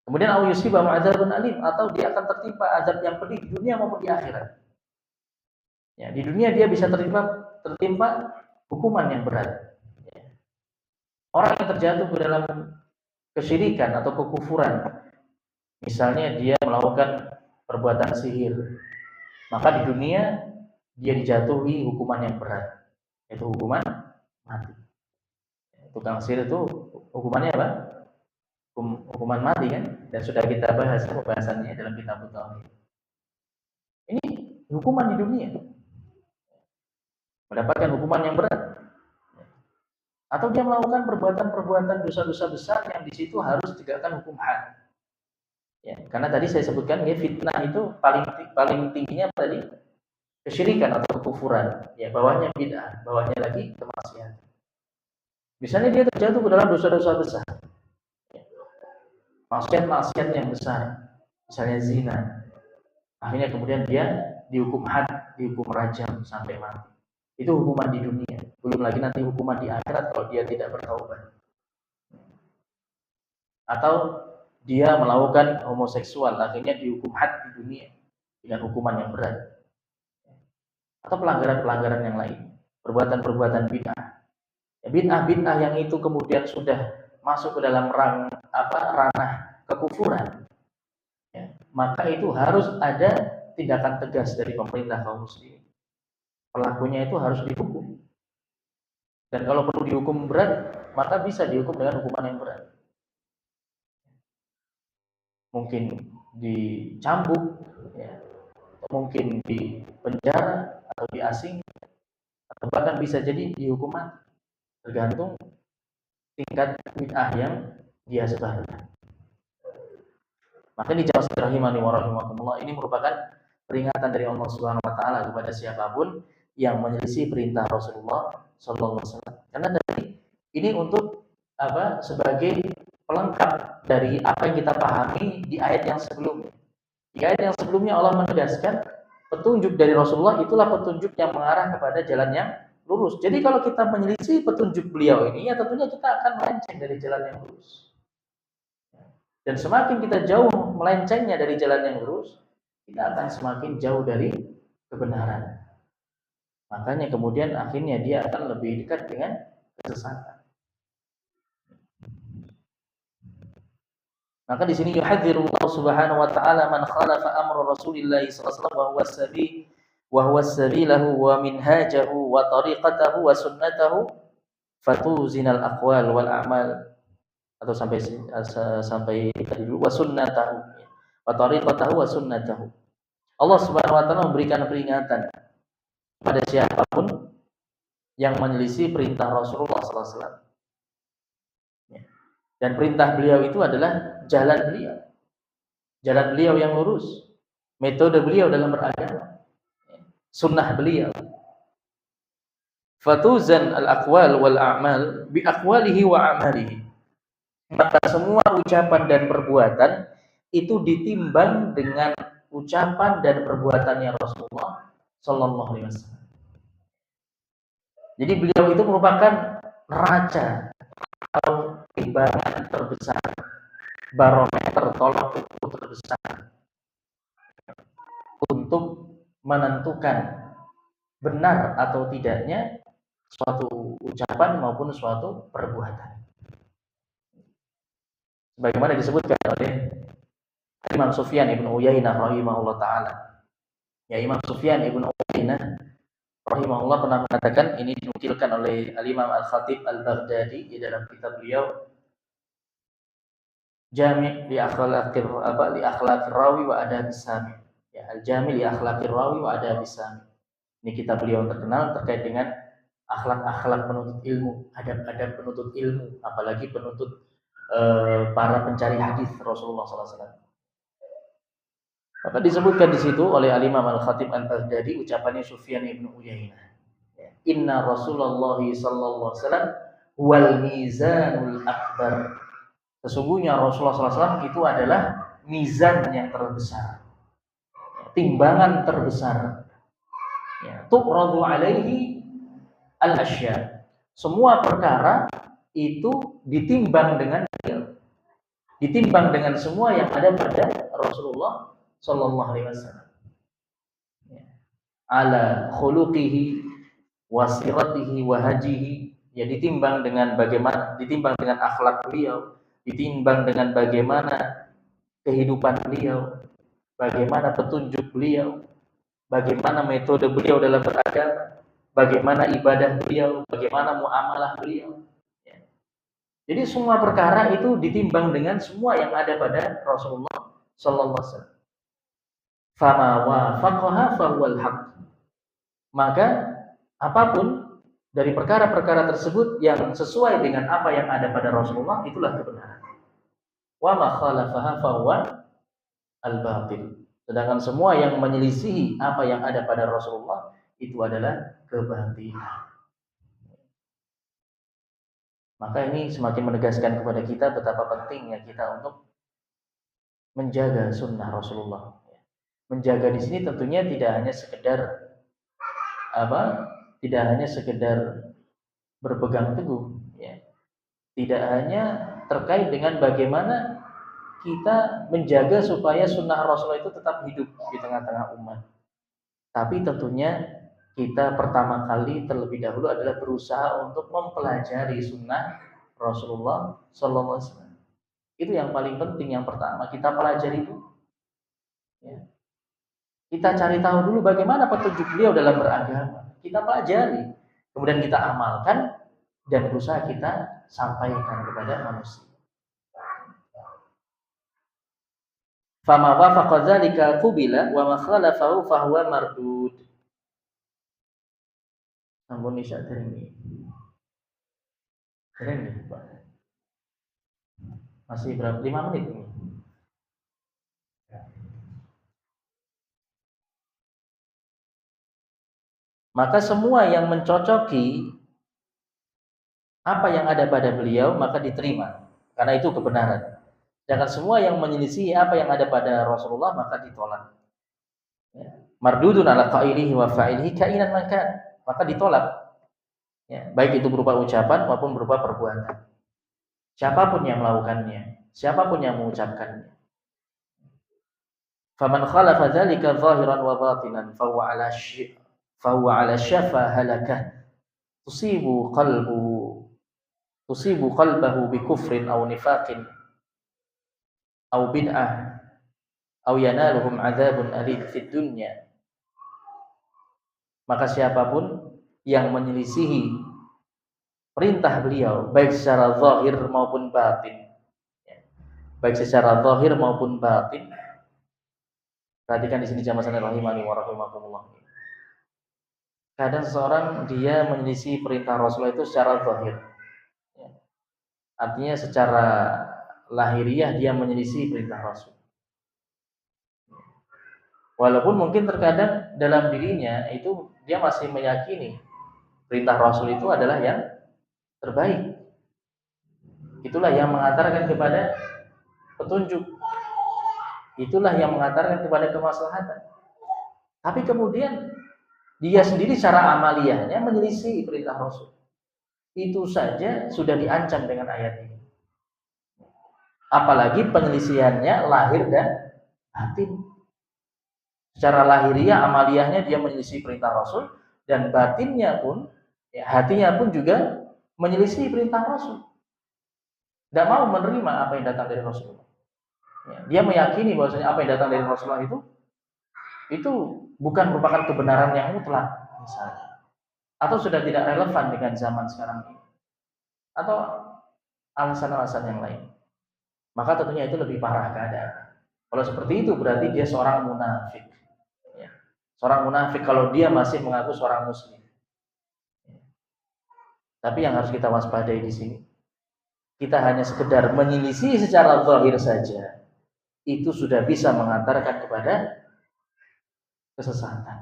Kemudian au yusibahum adzabun alim, atau dia akan tertimpa azab yang pedih di dunia maupun di akhirat. Ya, di dunia dia bisa tertimpa hukuman yang berat. Ya. Orang yang terjatuh ke dalam kesyirikan atau kekufuran, misalnya dia melakukan perbuatan sihir, maka di dunia dia dijatuhi hukuman yang berat, yaitu hukuman mati. Tukang sihir itu hukumannya apa? Hukuman mati kan? Dan sudah kita bahas pembahasannya dalam kitab Tauhid. Ini hukuman di dunia, mendapatkan hukuman yang berat. Atau dia melakukan perbuatan dosa-dosa besar yang di situ harus ditegakkan hukum had. Ya, karena tadi saya sebutkan ya, fitnah itu paling tingginya tadi kesyirikan atau kekufuran. Ya, bawahnya bid'ah, bawahnya lagi kemaksiatan. Misalnya dia terjatuh ke dalam dosa-dosa besar. Ya. Maksiat yang besar. Misalnya zina. Akhirnya kemudian dia dihukum had, dihukum rajam sampai mati. Itu hukuman di dunia. Belum lagi nanti hukuman di akhirat kalau dia tidak bertaubat. Atau dia melakukan homoseksual, akhirnya dihukum had di dunia dengan hukuman yang berat. Atau pelanggaran-pelanggaran yang lain, perbuatan-perbuatan bid'ah. Ya, bid'ah yang itu kemudian sudah masuk ke dalam ranah kekufuran. Ya, maka itu harus ada tindakan tegas dari pemerintah kaum muslimin. Pelakunya itu harus dihukum. Dan kalau perlu dihukum berat, maka bisa dihukum dengan hukuman yang berat. Mungkin dicambuk, ya, mungkin di penjara atau diasing, atau bahkan bisa jadi dihukum mati, tergantung tingkat bid'ah yang dia sebarkan. Maka ini jamaah rahimani wa rahimakumullah, ini merupakan peringatan dari Allah Subhanahu wa taala kepada siapapun yang menyelisih perintah Rasulullah sallallahu alaihi wasallam. Karena tadi ini untuk sebagai pelengkap dari apa yang kita pahami di ayat yang sebelumnya. Di ayat yang sebelumnya Allah menegaskan petunjuk dari Rasulullah itulah petunjuk yang mengarah kepada jalan yang lurus. Jadi kalau kita menyelisih petunjuk beliau ini, ya tentunya kita akan melenceng dari jalan yang lurus. Dan semakin kita jauh melencengnya dari jalan yang lurus, kita akan semakin jauh dari kebenaran. Makanya kemudian akhirnya dia akan lebih dekat dengan kesesatan. Maka di sini yuhadzirullah subhanahu wa ta'ala man khalafa amra Rasulillah sallallahu alaihi wasallam wa huwa sabilahu wa minhajahu wa tariqatahu wa sunnatahu fatuzinal aqwal wal a'mal, atau sampai tadi dulu wa sunnatahu wa tariqatahu wa sunnatahu. Allah Subhanahu wa taala memberikan peringatan pada siapapun yang menyelisih perintah Rasulullah sallallahu alaihi wasallam. Dan perintah beliau itu adalah jalan beliau. Jalan beliau yang lurus. Metode beliau dalam beragama. Sunnah beliau. Fatuzan al-aqwal wal a'mal bi aqwalihi wa a'malihi. Maka semua ucapan dan perbuatan itu ditimbang dengan ucapan dan perbuatannya Rasulullah sallallahu alaihi wasallam. Jadi beliau itu merupakan neraca atau timbangan terbesar, barometer tolak ukur terbesar untuk menentukan benar atau tidaknya suatu ucapan maupun suatu perbuatan. Sebagaimana disebutkan oleh Imam Sufyan ibn Uyainah rahimahullah ta'ala. Ya, Imam Sufyan ibn Uyainah rahimahullah pernah mengatakan, ini dinukilkan oleh Al-Imam Al-Khatib Al-Baghdadi di dalam kitab beliau Jami' li akhlaqir rawi wa adabis sami. Ya, Al-Jami' li akhlaqir rawi wa adabis sami. Ini kitab beliau terkenal terkait dengan akhlak-akhlak penuntut ilmu, adab-adab penuntut ilmu, apalagi penuntut para pencari hadis Rasulullah SAW. Maka disebutkan di situ oleh Al-Imam Al-Khatib Al-Baghdadi ucapannya Sufyan ibn Uyainah. Inna Rasulullah sallallahu alaihi wasallam wal mizanul akbar. Sesungguhnya Rasulullah SAW itu adalah mizan yang terbesar, timbangan terbesar. Ya, tu'radu alaihi al-asya. Semua perkara itu ditimbang dengan beliau, ditimbang dengan semua yang ada pada Rasulullah sallallahu alaihi wasallam. Ya. Ala khuluqihi wa siratihi wa hajihi. Ya, ditimbang dengan bagaimana, ditimbang dengan akhlak beliau, ditimbang dengan bagaimana kehidupan beliau, bagaimana petunjuk beliau, bagaimana metode beliau dalam beragama, bagaimana ibadah beliau, bagaimana muamalah beliau. Ya. Jadi semua perkara itu ditimbang dengan semua yang ada pada Rasulullah sallallahu alaihi wasallam. Fama wafaqaha fahuwal haq. Maka apapun dari perkara-perkara tersebut yang sesuai dengan apa yang ada pada Rasulullah, itulah kebenaran. Wa ma khalafaha fahuwa al-batil. Sedangkan semua yang menyelisihi apa yang ada pada Rasulullah itu adalah kebatilan. Maka ini semakin menegaskan kepada kita betapa pentingnya kita untuk menjaga sunnah Rasulullah. Menjaga di sini tentunya tidak hanya sekedar berpegang teguh, ya. Tidak hanya terkait dengan bagaimana kita menjaga supaya sunnah Rasulullah itu tetap hidup di tengah-tengah umat. Tapi tentunya kita pertama kali terlebih dahulu adalah berusaha untuk mempelajari sunnah Rasulullah sallallahu alaihi wasallam. Itu yang paling penting, yang pertama kita pelajari itu. Ya. Kita cari tahu dulu bagaimana petunjuk beliau dalam beragama. Kita pelajari, kemudian kita amalkan dan berusaha kita sampaikan kepada manusia. Fama wafaqa dzalika qubila wa ma khalafahu fahuwa mardud. Sampun isya dereng. Dereng, Pak. Masih berapa? 5 menit ini. Maka semua yang mencocoki apa yang ada pada beliau maka diterima. karena itu kebenaran. Sedangkan semua yang menyelisih apa yang ada pada Rasulullah maka ditolak. Ya. Mardudun ala qailihi wa fa'ilihi kainan makan, maka ditolak. Ya, baik itu berupa ucapan maupun berupa perbuatan. Siapapun yang melakukannya, siapapun yang mengucapkannya. Faman khalafa dzalika zahiran wa batinan fahuwa ala syafa halakah tusibu qalbahu bi kufrin aw nifaqin aw bid'ah aw yanaluhum adzabun alim fid dunya. Maka siapapun yang menyelisihi perintah beliau baik secara zahir maupun batin, baik secara zahir maupun batin. Perhatikan di sini jamaah sekalian rahimani wa rahimakumullah. Kadang seseorang dia menyelisih perintah Rasulullah itu secara zahir. Artinya secara lahiriah dia menyelisih perintah Rasul. Walaupun mungkin terkadang dalam dirinya itu dia masih meyakini perintah Rasul itu adalah yang terbaik. Itulah yang mengantarkan kepada petunjuk. Itulah yang mengantarkan kepada kemaslahatan. Tapi kemudian dia sendiri secara amaliyahnya menyelisih perintah Rasul. Itu saja sudah diancam dengan ayat ini. Apalagi penyelisihannya lahir dan batin. Secara lahiriah amaliyahnya dia menyelisih perintah Rasul, dan batinnya pun, ya, hatinya pun juga menyelisih perintah Rasul. Tidak mau menerima apa yang datang dari Rasulullah. Ya, dia meyakini bahwasanya apa yang datang dari Rasulullah itu bukan merupakan kebenaran yang mutlak, misalnya, atau sudah tidak relevan dengan zaman sekarang ini, atau alasan-alasan yang lain. Maka tentunya itu lebih parah keadaan. Kalau seperti itu berarti dia seorang munafik. Seorang munafik kalau dia masih mengaku seorang muslim. Tapi yang harus kita waspadai di sini, kita hanya sekedar menyelisih secara zahir saja, itu sudah bisa mengantarkan kepada kesesatan.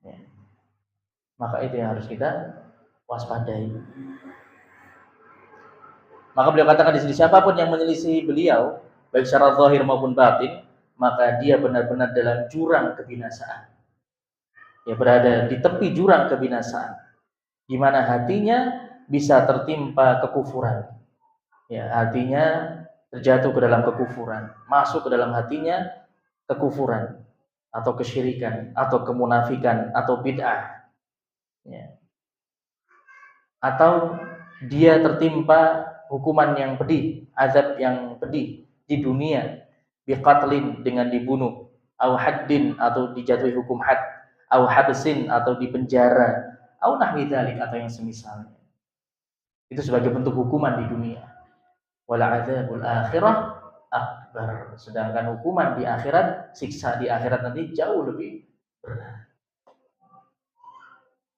Ya. Maka itu yang harus kita waspadai. Maka beliau katakan di sini, siapapun yang menyelisih beliau, baik secara zahir maupun batin, maka dia benar-benar dalam jurang kebinasaan. Ya, berada di tepi jurang kebinasaan, di mana hatinya bisa tertimpa kekufuran. Ya, hatinya terjatuh ke dalam kekufuran, masuk ke dalam hatinya kekufuran atau kesyirikan atau kemunafikan atau bid'ah. Ya. Atau dia tertimpa hukuman yang pedih, azab yang pedih di dunia, biqatlin dengan dibunuh, au haddin atau dijatuhi hukum had, au habsin atau dipenjara, au nahwi dzalik atau yang semisalnya. Itu sebagai bentuk hukuman di dunia. Wala adzabul akhirah akbar. Sedangkan hukuman di akhirat, siksa di akhirat nanti jauh lebih berat.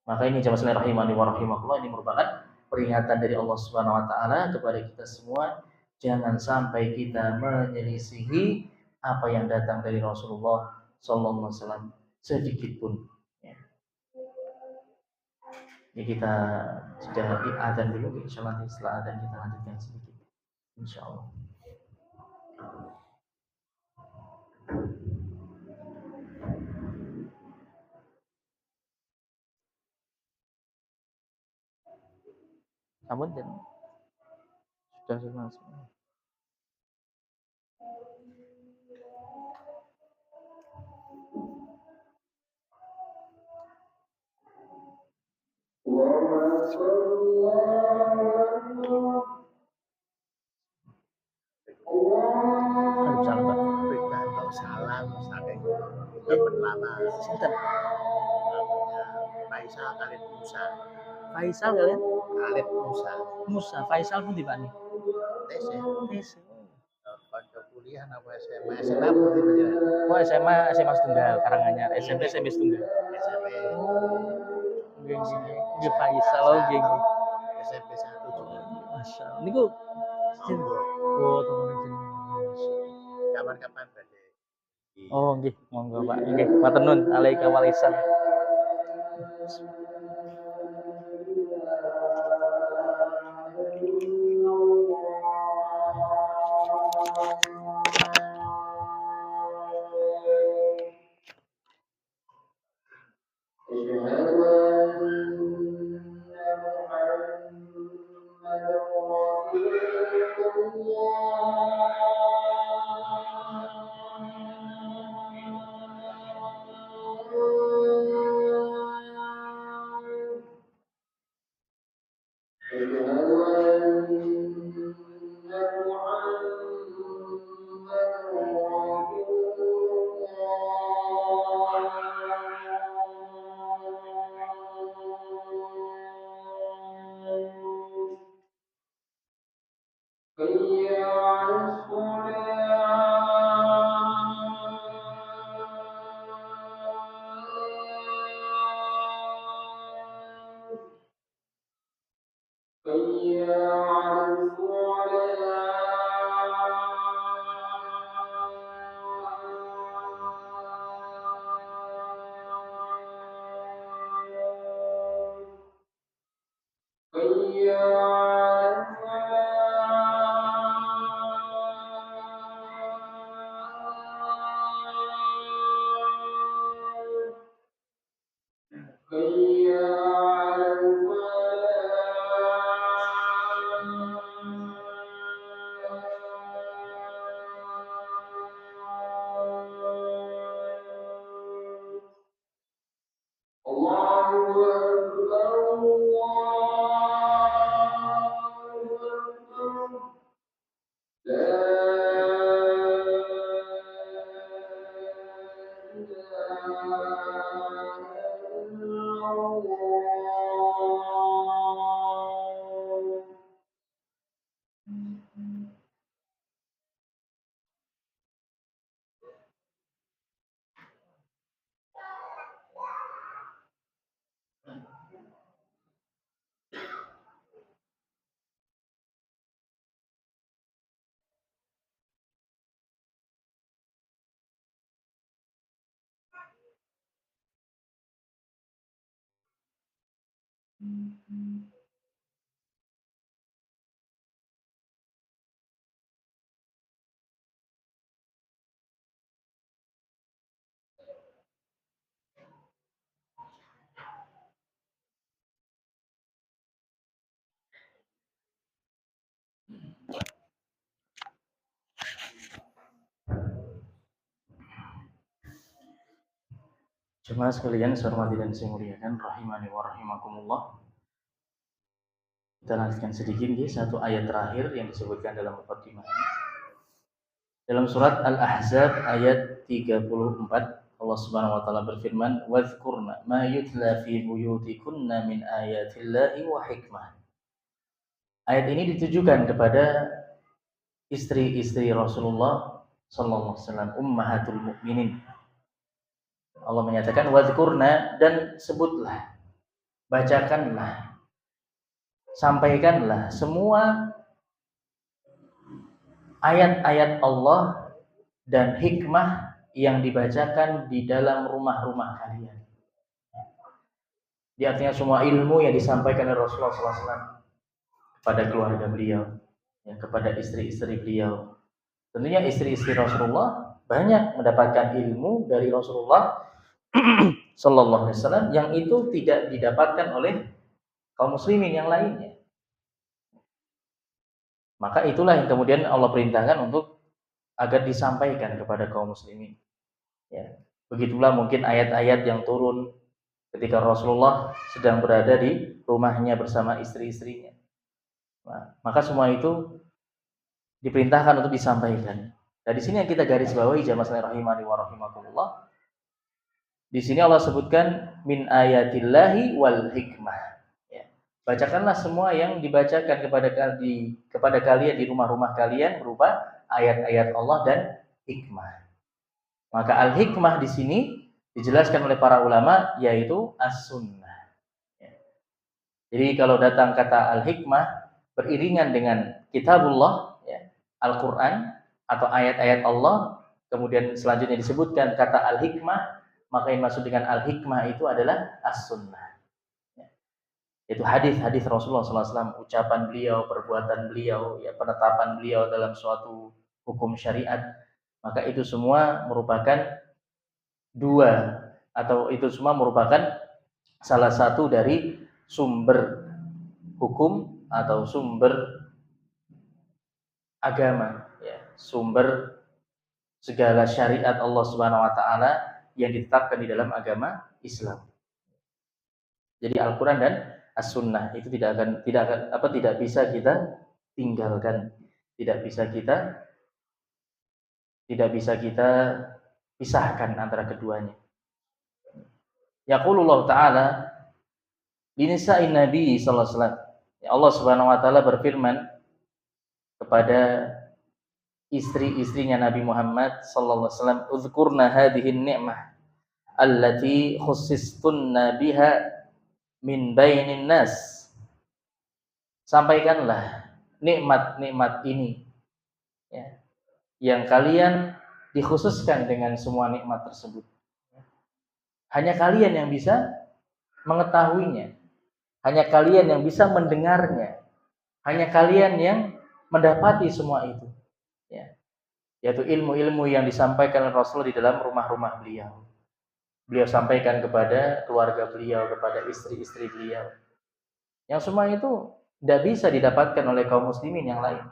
Maka ini jamaah sekalian rahimani wa rahimakumullah, ini merupakan peringatan dari Allah Subhanahu wa taala kepada kita semua, jangan sampai kita menyelisihi apa yang datang dari Rasulullah sallallahu alaihi wasallam sedikit pun. Ya, kita sudah azan dulu, insyaallah nanti setelah azan kita lanjutkan sedikit. Insyaallah. Namun dan sudah semua. Salam saking temen lama Sinten? Faisal Khalid Musa. Faisal kalian? Khalid Musa. Musa, Faisal pun di Pak nih. Tes. Kanca kuliah apa SMA? SMA pun di Banjaran. Oh, SMA Setunggal Karanganyar, SMP Setunggal. SMP. Nggih Faisal nggih. SMP 1 juga. Masyaallah. Niku oh, temen jenengan. Kapan-kapan badhe. Oh, nggih, monggo Pak. Nggih, matur nuwun alaika walisan. Jemaah sekalian, saya hormati dan saya muliakan, rahimani wa rahimakumullah. Kita lanjutkan sedikit di satu ayat terakhir yang disebutkan dalam muqaddimah. Dalam surat Al-Ahzab ayat 34, Allah Subhanahu wa taala berfirman, "Wadhkurna ma yutla fi buyutikunna min ayatillahi wa hikmah." Ayat ini ditujukan kepada istri-istri Rasulullah sallallahu alaihi wasallam, ummahatul mukminin. Allah menyatakan wadhkurna, dan sebutlah, bacakanlah, sampaikanlah semua ayat-ayat Allah dan hikmah yang dibacakan di dalam rumah-rumah kalian. Di artinya semua ilmu yang disampaikan oleh Rasulullah SAW kepada keluarga beliau, ya, kepada istri-istri beliau. Tentunya istri-istri Rasulullah banyak mendapatkan ilmu dari Rasulullah Sallallahu Alaihi Wasallam yang itu tidak didapatkan oleh kaum muslimin yang lainnya. Maka itulah yang kemudian Allah perintahkan untuk agar disampaikan kepada kaum muslimin. Ya. Begitulah mungkin ayat-ayat yang turun ketika Rasulullah sedang berada di rumahnya bersama istri-istrinya. Nah, maka semua itu diperintahkan untuk disampaikan. Nah, di sini yang kita garis bawahi jamaah sekalian rahimani wa rahimakumullah. Di sini Allah sebutkan min ayatillahi wal hikmah. Ya. Bacakanlah semua yang dibacakan kepada kalian di rumah-rumah kalian berupa ayat-ayat Allah dan hikmah. Maka al-hikmah di sini dijelaskan oleh para ulama yaitu as-sunnah. Ya. Jadi kalau datang kata al-hikmah beriringan dengan kitabullah, ya, Al-Quran atau ayat-ayat Allah, kemudian selanjutnya disebutkan kata al-hikmah, maka yang maksud dengan al-hikmah itu adalah as-sunnah. Ya. Itu hadis-hadis Rasulullah SAW, ucapan beliau, perbuatan beliau, ya, penetapan beliau dalam suatu hukum syariat. Maka itu semua merupakan salah satu dari sumber hukum atau sumber agama, ya, sumber segala syariat Allah Subhanahu wa taala yang ditetapkan di dalam agama Islam. Jadi Al-Quran dan as-sunnah itu tidak bisa kita tinggalkan, tidak bisa kita pisahkan antara keduanya. Yaqulullah ta'ala linisa'in nabi sallallahu alaihi wasallam. Ya, Allah Subhanahu wa taala berfirman kepada istri-istrinya Nabi Muhammad sallallahu alaihi wasallam, "Udzkurna hadhihi ni'mah allati khussistunna biha min bainin nas." Sampaikanlah nikmat-nikmat ini, ya, yang kalian dikhususkan dengan semua nikmat tersebut. Hanya kalian yang bisa mengetahuinya, hanya kalian yang bisa mendengarnya, hanya kalian yang mendapati semua itu, ya, yaitu ilmu-ilmu yang disampaikan Rasul di dalam rumah-rumah beliau. Beliau sampaikan kepada keluarga beliau, kepada istri-istri beliau, yang semua itu tidak bisa didapatkan oleh kaum muslimin yang lain.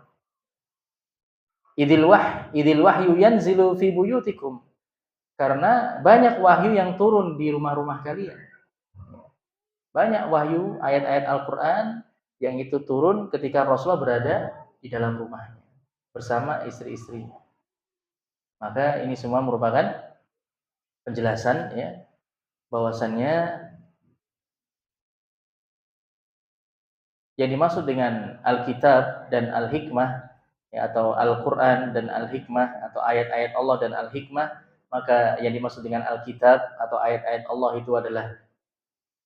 Idil wahyu yanzilu fi buyutikum, karena banyak wahyu yang turun di rumah-rumah kalian. Banyak wahyu, ayat-ayat Al-Quran yang itu turun ketika Rasulullah berada di dalam rumahnya bersama istri-istrinya. Maka ini semua merupakan penjelasan, ya, bahwasannya yang dimaksud dengan Alkitab dan Al-Hikmah, ya, atau Al-Quran dan Al-Hikmah, atau ayat-ayat Allah dan Al-Hikmah, maka yang dimaksud dengan Alkitab atau ayat-ayat Allah itu adalah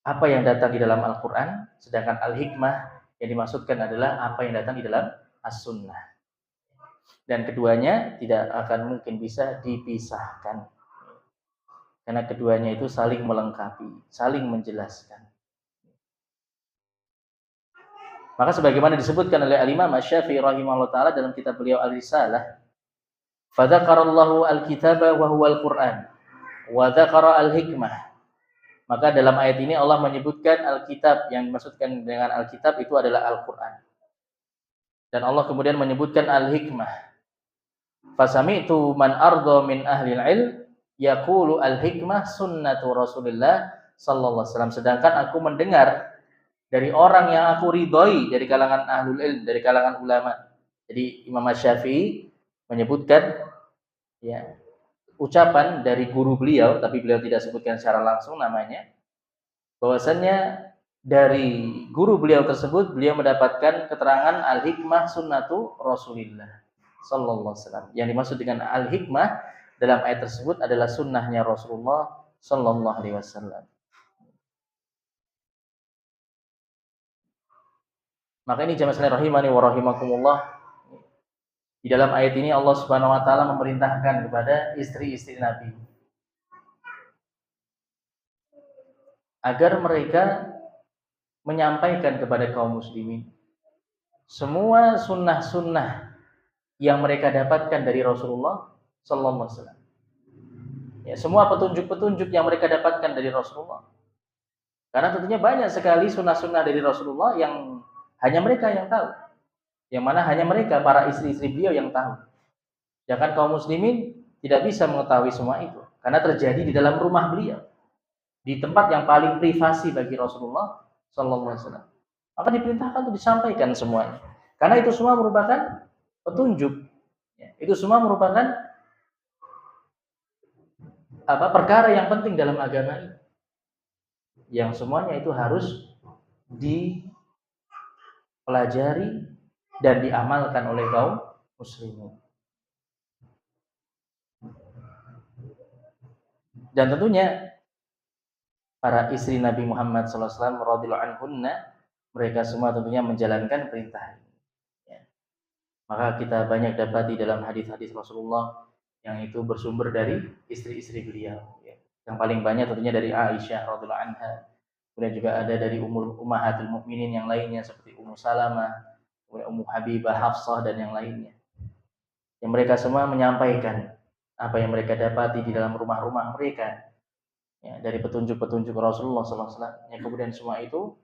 apa yang datang di dalam Al-Quran, sedangkan Al-Hikmah yang dimaksudkan adalah apa yang datang di dalam As-Sunnah. Dan keduanya tidak akan mungkin bisa dipisahkan, karena keduanya itu saling melengkapi, saling menjelaskan. Maka sebagaimana disebutkan oleh Al-Imam Asy-Syafi'i rahimahullah ta'ala dalam kitab beliau Al-Risalah, fadzakarallahu al-kitaba wa huwa al-Qur'an wa dzakara al-hikmah. Maka dalam ayat ini Allah menyebutkan Alkitab, yang dimaksudkan dengan Alkitab itu adalah Al-Quran. Dan Allah kemudian menyebutkan Al-Hikmah. Fasami'tu man ardo min ahlil ilm yaqulu al-hikmah sunnatu Rasulillah sallallahu alaihi wasallam. Sedangkan aku mendengar dari orang yang aku ridhoi dari kalangan ahlul ilm, dari kalangan ulama. Jadi Imam Asy-Syafi'i menyebutkan, ya, ucapan dari guru beliau, tapi beliau tidak sebutkan secara langsung namanya, bahwasannya dari guru beliau tersebut beliau mendapatkan keterangan al-hikmah sunnatu Rasulillah sallallahu alaihi wasallam. Yang dimaksud dengan al-hikmah dalam ayat tersebut adalah sunnahnya Rasulullah sallallahu alaihi wasallam. Maka ini jamaah sekalian rahimani wa rahimakumullah, di dalam ayat ini Allah Subhanahu wa taala memerintahkan kepada istri-istri Nabi agar mereka menyampaikan kepada kaum muslimin semua sunnah-sunnah yang mereka dapatkan dari Rasulullah sallallahu alaihi wasallam. Ya, semua petunjuk-petunjuk yang mereka dapatkan dari Rasulullah. Karena tentunya banyak sekali sunnah-sunnah dari Rasulullah yang hanya mereka yang tahu. Yang mana hanya mereka, para istri-istri beliau, yang tahu. Sedangkan kaum muslimin tidak bisa mengetahui semua itu, karena terjadi di dalam rumah beliau, di tempat yang paling privasi bagi Rasulullah sallallahu alaihi wasallam. Maka diperintahkan untuk disampaikan semuanya. Karena itu semua merupakan petunjuk. Itu semua merupakan perkara yang penting dalam agama ini. Yang semuanya itu harus dipelajari dan diamalkan oleh kaum muslimin. Dan tentunya para istri Nabi Muhammad SAW radhiyallahu anhunna, mereka semua tentunya menjalankan perintah ini. Ya. Maka kita banyak dapati dalam hadis-hadis Rasulullah yang itu bersumber dari istri-istri beliau. Ya. Yang paling banyak tentunya dari Aisyah radhiyallahu anha. Kemudian juga ada dari ummahatul mukminin yang lainnya seperti Ummu Salamah, Ummu Habibah, Hafsah, dan yang lainnya. Yang mereka semua menyampaikan apa yang mereka dapati di dalam rumah-rumah mereka, ya, dari petunjuk-petunjuk Rasulullah SAW. Yang kemudian semua itu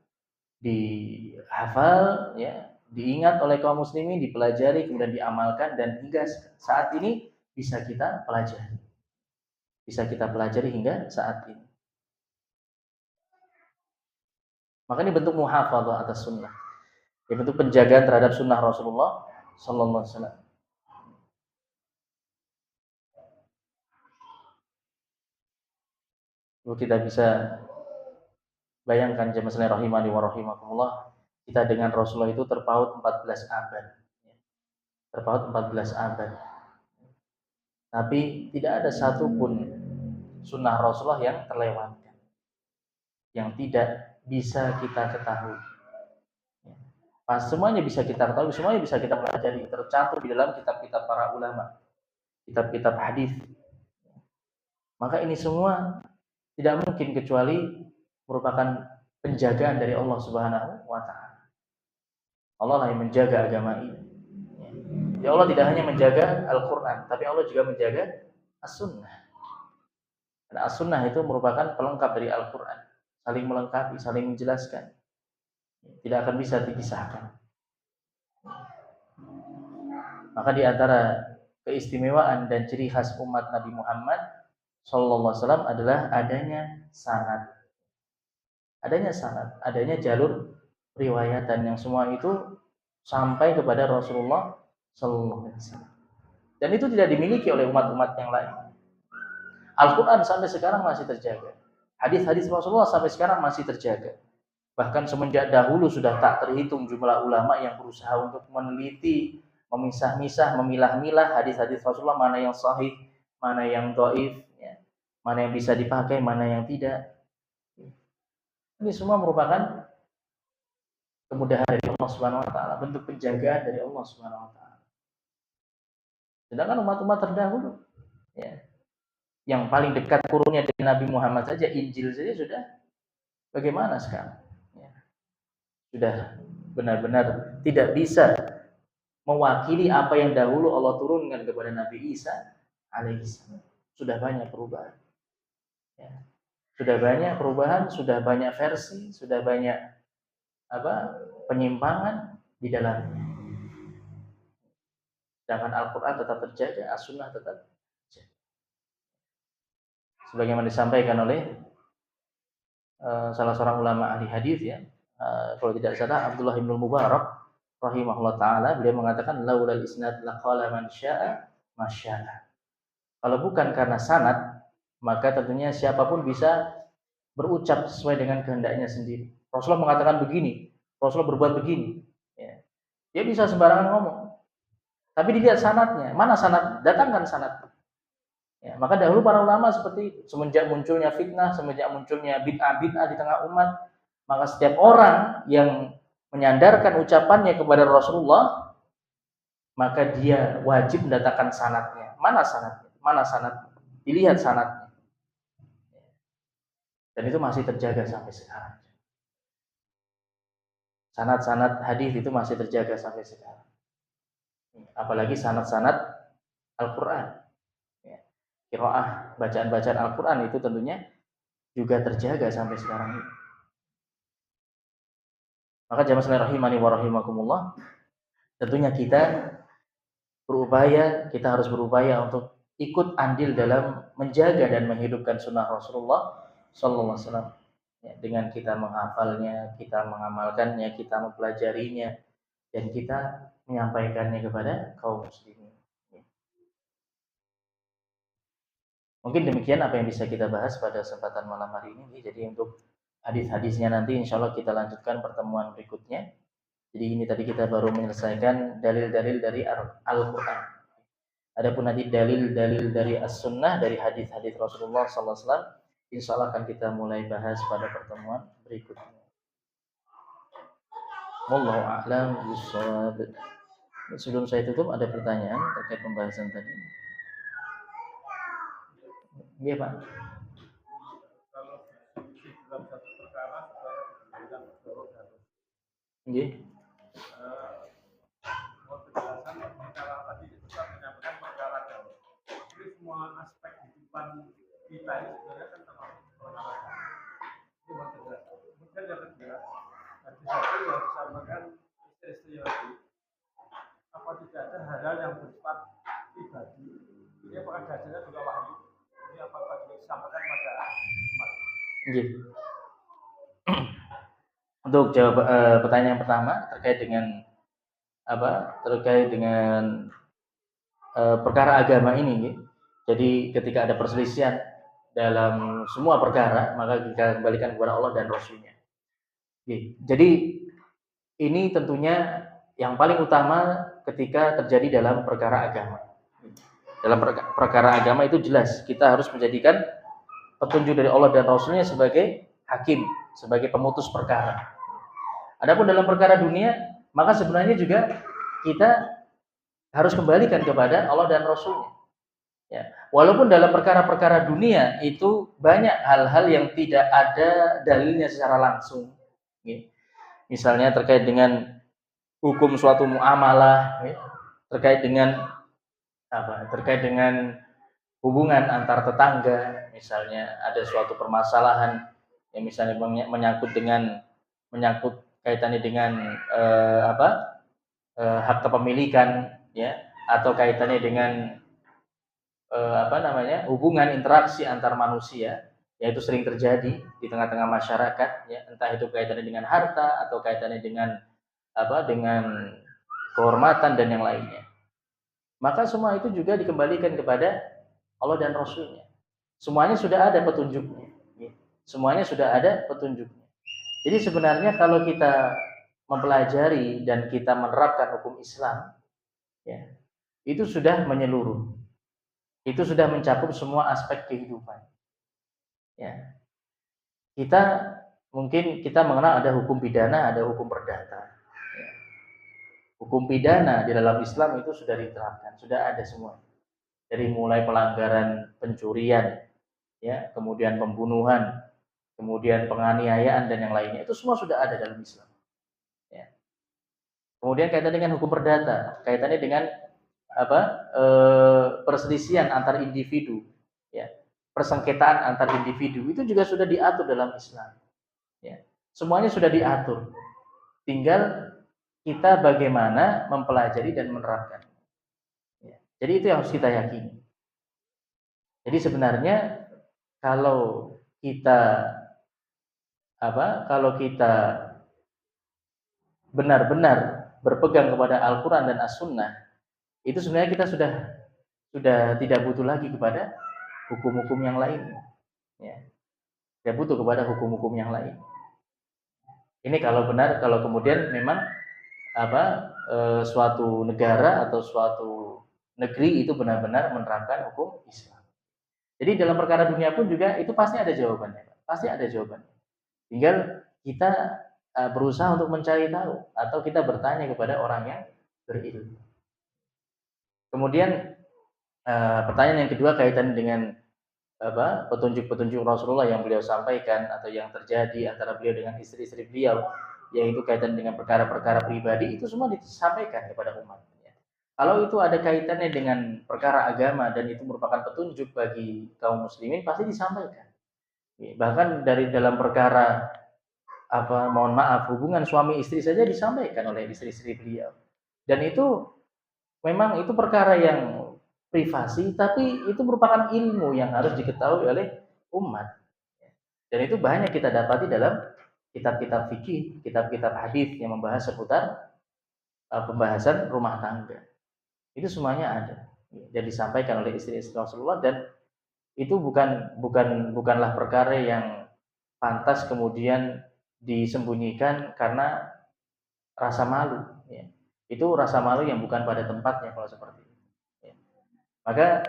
dihafal, ya, diingat oleh kaum muslimin, dipelajari, kemudian diamalkan, dan hingga saat ini bisa kita pelajari. Bisa kita pelajari hingga saat ini. Maka ini bentuk muhafadzah atas sunnah. Ini bentuk penjagaan terhadap sunnah Rasulullah sallallahu alaihi wasallam. Kita bisa bayangkan jemaah sekalian rahimani wa rahimakumullah, kita dengan Rasulullah itu terpaut 14 abad. Terpaut 14 abad. Tapi tidak ada satupun sunnah Rasulullah yang terlewatkan, yang tidak bisa kita ketahui. Semuanya bisa kita ketahui, semuanya bisa kita pelajari, tercantum di dalam kitab-kitab para ulama, kitab-kitab hadis. Maka ini semua tidak mungkin kecuali merupakan penjagaan dari Allah Subhanahu wa taala. Allah lah yang menjaga agama ini. Ya Allah tidak hanya menjaga Al-Qur'an, tapi Allah juga menjaga As-Sunnah. Dan As-Sunnah itu merupakan pelengkap dari Al-Qur'an, saling melengkapi, saling menjelaskan. Tidak akan bisa dipisahkan. Maka di antara keistimewaan dan ciri khas umat Nabi Muhammad sallallahu alaihi wasallam adalah adanya sanad. Adanya sanad, adanya jalur riwayatan yang semua itu sampai kepada Rasulullah sallallahu alaihi wasallam. Dan itu tidak dimiliki oleh umat-umat yang lain. Al-Qur'an sampai sekarang masih terjaga. Hadis-hadis Rasulullah sampai sekarang masih terjaga. Bahkan semenjak dahulu sudah tak terhitung jumlah ulama yang berusaha untuk meneliti, memisah-misah, memilah-milah hadis-hadis Rasulullah, mana yang sahih, mana yang dhaif, ya, mana yang bisa dipakai, mana yang tidak. Ini semua merupakan kemudahan dari Allah Subhanahu wa taala, bentuk penjagaan dari Allah Subhanahu wa taala. Sedangkan umat-umat terdahulu, ya, yang paling dekat kurunnya dengan Nabi Muhammad saja, Injil saja sudah bagaimana sekarang? Ya, sudah benar-benar tidak bisa mewakili apa yang dahulu Allah turunkan kepada Nabi Isa alaihissalam. Sudah banyak perubahan. Ya. Sudah banyak perubahan, sudah banyak versi, sudah banyak penyimpangan di dalamnya. Sedangkan Al-Quran tetap terjaga, As-Sunnah tetap terjaga. Sebagaimana disampaikan oleh salah seorang ulama ahli hadis, ya, kalau tidak salah Abdullah bin Mubarak rahimahullah taala, beliau mengatakan laulal isnad laqala man syaa masyaa. Kalau bukan karena sanad, maka tentunya siapapun bisa berucap sesuai dengan kehendaknya sendiri. Rasulullah mengatakan begini, Rasulullah berbuat begini. Ya. Dia bisa sembarangan ngomong. Tapi dilihat sanadnya, mana sanad? Datangkan sanad. Ya, maka dahulu para ulama seperti itu. Semenjak munculnya fitnah, semenjak munculnya bid'ah-bid'ah di tengah umat, maka setiap orang yang menyandarkan ucapannya kepada Rasulullah, maka dia wajib mendatangkan sanadnya. Mana sanadnya? Mana sanadnya? Dilihat sanadnya. Dan itu masih terjaga sampai sekarang. Sanad-sanad hadis itu masih terjaga sampai sekarang. Apalagi sanad-sanad Al-Qur'an. Ya. Qiraah, bacaan-bacaan Al-Qur'an itu tentunya juga terjaga sampai sekarang ini. Maka jamaah sekalian rahimani wa rahimakumullah, tentunya kita harus berupaya untuk ikut andil dalam menjaga dan menghidupkan sunnah Rasulullah sallallahu alaihi wasallam. Ya, dengan kita menghafalnya, kita mengamalkannya, kita mempelajarinya, dan kita menyampaikannya kepada kaum muslimin. Ya. Mungkin demikian apa yang bisa kita bahas pada kesempatan malam hari ini. Jadi untuk hadis-hadisnya nanti insya Allah kita lanjutkan pertemuan berikutnya. Jadi ini tadi kita baru menyelesaikan dalil-dalil dari Al-Quran. Adapun nanti dalil-dalil dari As-Sunnah, dari hadis-hadis Rasulullah SAW, insya Allah akan kita mulai bahas pada pertemuan berikutnya. Wallahu a'lam bishawab. Sebelum saya tutup, ada pertanyaan terkait pembahasan tadi. Iya Pak. Iya. Semua aspek kehidupan kita ini sebenarnya kan termasuk perkara. Itu maksudnya. Kemudian yang kedua, hadis satu yang disampaikan istri-istri lagi. Apa tidak ada hal-hal yang bersifat pribadi? Ini apakah dasarnya juga wahyu? Ini apakah juga disampaikan pada umat? Iya. Untuk jawab pertanyaan yang pertama terkait dengan apa? Terkait dengan perkara agama ini. Jadi ketika ada perselisihan dalam semua perkara, maka kita kembalikan kepada Allah dan Rasul-Nya. Jadi ini tentunya yang paling utama ketika terjadi dalam perkara agama. Dalam perkara agama itu jelas kita harus menjadikan petunjuk dari Allah dan Rasul-Nya sebagai hakim, sebagai pemutus perkara. Adapun dalam perkara dunia, maka sebenarnya juga kita harus kembalikan kepada Allah dan Rasul-Nya. Ya. Walaupun dalam perkara-perkara dunia itu banyak hal-hal yang tidak ada dalilnya secara langsung. Ya. Misalnya terkait dengan hukum suatu muamalah, ya. Terkait dengan apa? Terkait dengan hubungan antar tetangga, misalnya ada suatu permasalahan yang misalnya menyangkut kaitannya dengan hak kepemilikan, ya, atau kaitannya dengan hubungan interaksi antar manusia, yaitu sering terjadi di tengah-tengah masyarakat, ya, entah itu kaitannya dengan harta atau kaitannya dengan kehormatan dan yang lainnya. Maka semua itu juga dikembalikan kepada Allah dan Rasul-Nya. Semuanya sudah ada petunjuknya. Semuanya sudah ada petunjuknya. Jadi sebenarnya kalau kita mempelajari dan kita menerapkan hukum Islam, ya, itu sudah menyeluruh. Itu sudah mencakup semua aspek kehidupan. Ya. Kita mengenal ada hukum pidana, ada hukum perdata. Ya. Hukum pidana di dalam Islam itu sudah diterapkan, sudah ada semua. Dari mulai pelanggaran pencurian, ya, kemudian pembunuhan, kemudian penganiayaan dan yang lainnya, itu semua sudah ada dalam Islam. Ya. Kemudian kaitannya dengan hukum perdata, kaitannya dengan perselisihan antar individu, ya, persengketaan antar individu itu juga sudah diatur dalam Islam. Ya. Semuanya sudah diatur. Tinggal kita bagaimana mempelajari dan menerapkan. Ya. Jadi itu yang harus kita yakini. Jadi sebenarnya kalau kita benar-benar berpegang kepada Al-Quran dan As-Sunnah, itu sebenarnya kita sudah tidak butuh lagi kepada hukum-hukum yang lain. Ya. Tidak butuh kepada hukum-hukum yang lain. Ini kalau kemudian memang suatu negara atau suatu negeri itu benar-benar menerapkan hukum Islam. Jadi dalam perkara dunia pun juga itu pasti ada jawabannya, pasti ada jawabannya. Tinggal kita berusaha untuk mencari tahu atau kita bertanya kepada orang yang berilmu. Kemudian pertanyaan yang kedua kaitan dengan petunjuk-petunjuk Rasulullah yang beliau sampaikan atau yang terjadi antara beliau dengan istri-istri beliau, yaitu kaitan dengan perkara-perkara pribadi, itu semua disampaikan kepada umat. Kalau itu ada kaitannya dengan perkara agama dan itu merupakan petunjuk bagi kaum muslimin, pasti disampaikan. Bahkan dari dalam perkara hubungan suami istri saja disampaikan oleh istri-istri beliau. Dan itu memang itu perkara yang privasi, tapi itu merupakan ilmu yang harus diketahui oleh umat. Dan itu banyak kita dapati dalam kitab-kitab fikih, kitab-kitab hadis yang membahas seputar pembahasan rumah tangga. Itu semuanya ada dan disampaikan oleh istri-istri Rasulullah, dan itu bukanlah perkara yang pantas kemudian disembunyikan karena rasa malu. Ya. Itu rasa malu yang bukan pada tempatnya kalau seperti itu. Ya. Maka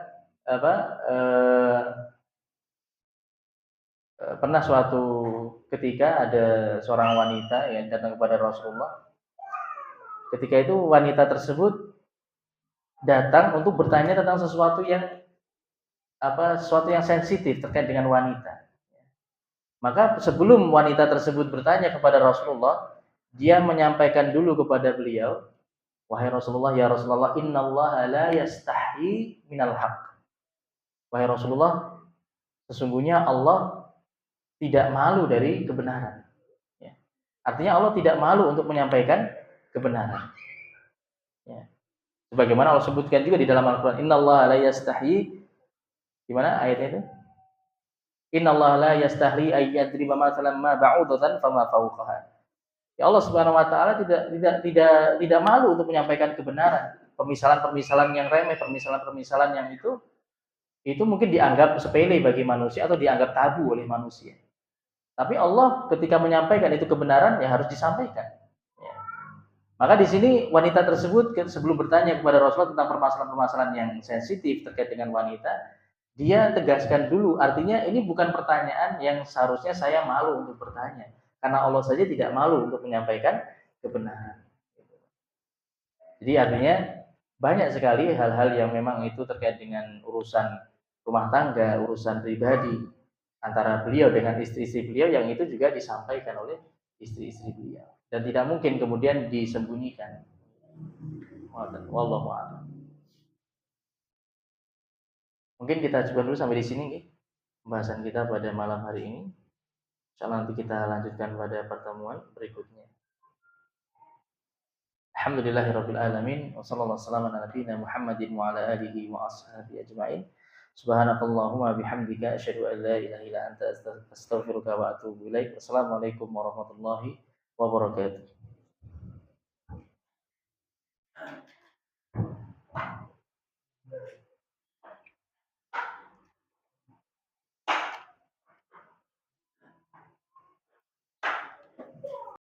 pernah suatu ketika ada seorang wanita yang datang kepada Rasulullah. Ketika itu wanita tersebut datang untuk bertanya tentang sesuatu yang sensitif terkait dengan wanita. Maka sebelum wanita tersebut bertanya kepada Rasulullah, dia menyampaikan dulu kepada beliau, wahai Rasulullah, ya Rasulullah, innallaha la yastahi minal haqq. Wahai Rasulullah, sesungguhnya Allah tidak malu dari kebenaran. Ya. Artinya Allah tidak malu untuk menyampaikan kebenaran. Ya. Sebagaimana Allah sebutkan juga di dalam Al-Quran, innallaha la yastahi, gimana ayatnya itu? Innallaha la yastahi ay yadriba mathalan ma ba'udatan fama fawqaha. Ya Allah Subhanahu wa taala tidak malu untuk menyampaikan kebenaran. Permisalan-permisalan yang remeh, permisalan-permisalan yang itu mungkin dianggap sepele bagi manusia atau dianggap tabu oleh manusia. Tapi Allah ketika menyampaikan itu kebenaran ya harus disampaikan. Ya. Maka di sini wanita tersebut sebelum bertanya kepada Rasulullah tentang permasalahan-permasalahan yang sensitif terkait dengan wanita, dia tegaskan dulu, artinya ini bukan pertanyaan yang seharusnya saya malu untuk bertanya, karena Allah saja tidak malu untuk menyampaikan kebenaran. Jadi artinya banyak sekali hal-hal yang memang itu terkait dengan urusan rumah tangga, urusan pribadi antara beliau dengan istri-istri beliau yang itu juga disampaikan oleh istri-istri beliau dan tidak mungkin kemudian disembunyikan. Wallahu a'lam. Mungkin kita coba dulu sampai di sini pembahasan kita pada malam hari ini. Insyaallah nanti kita lanjutkan pada pertemuan berikutnya. Alhamdulillahirabbil alamin wa sallallahu wasallam ala nabiyyina Muhammadin wa ala alihi wa ashabihi ajmain. Subhanakallahumma bihamdika asyhadu an la ilaha illa anta astaghfiruka wa atubu ilaik. Wassalamualaikum warahmatullahi wabarakatuh.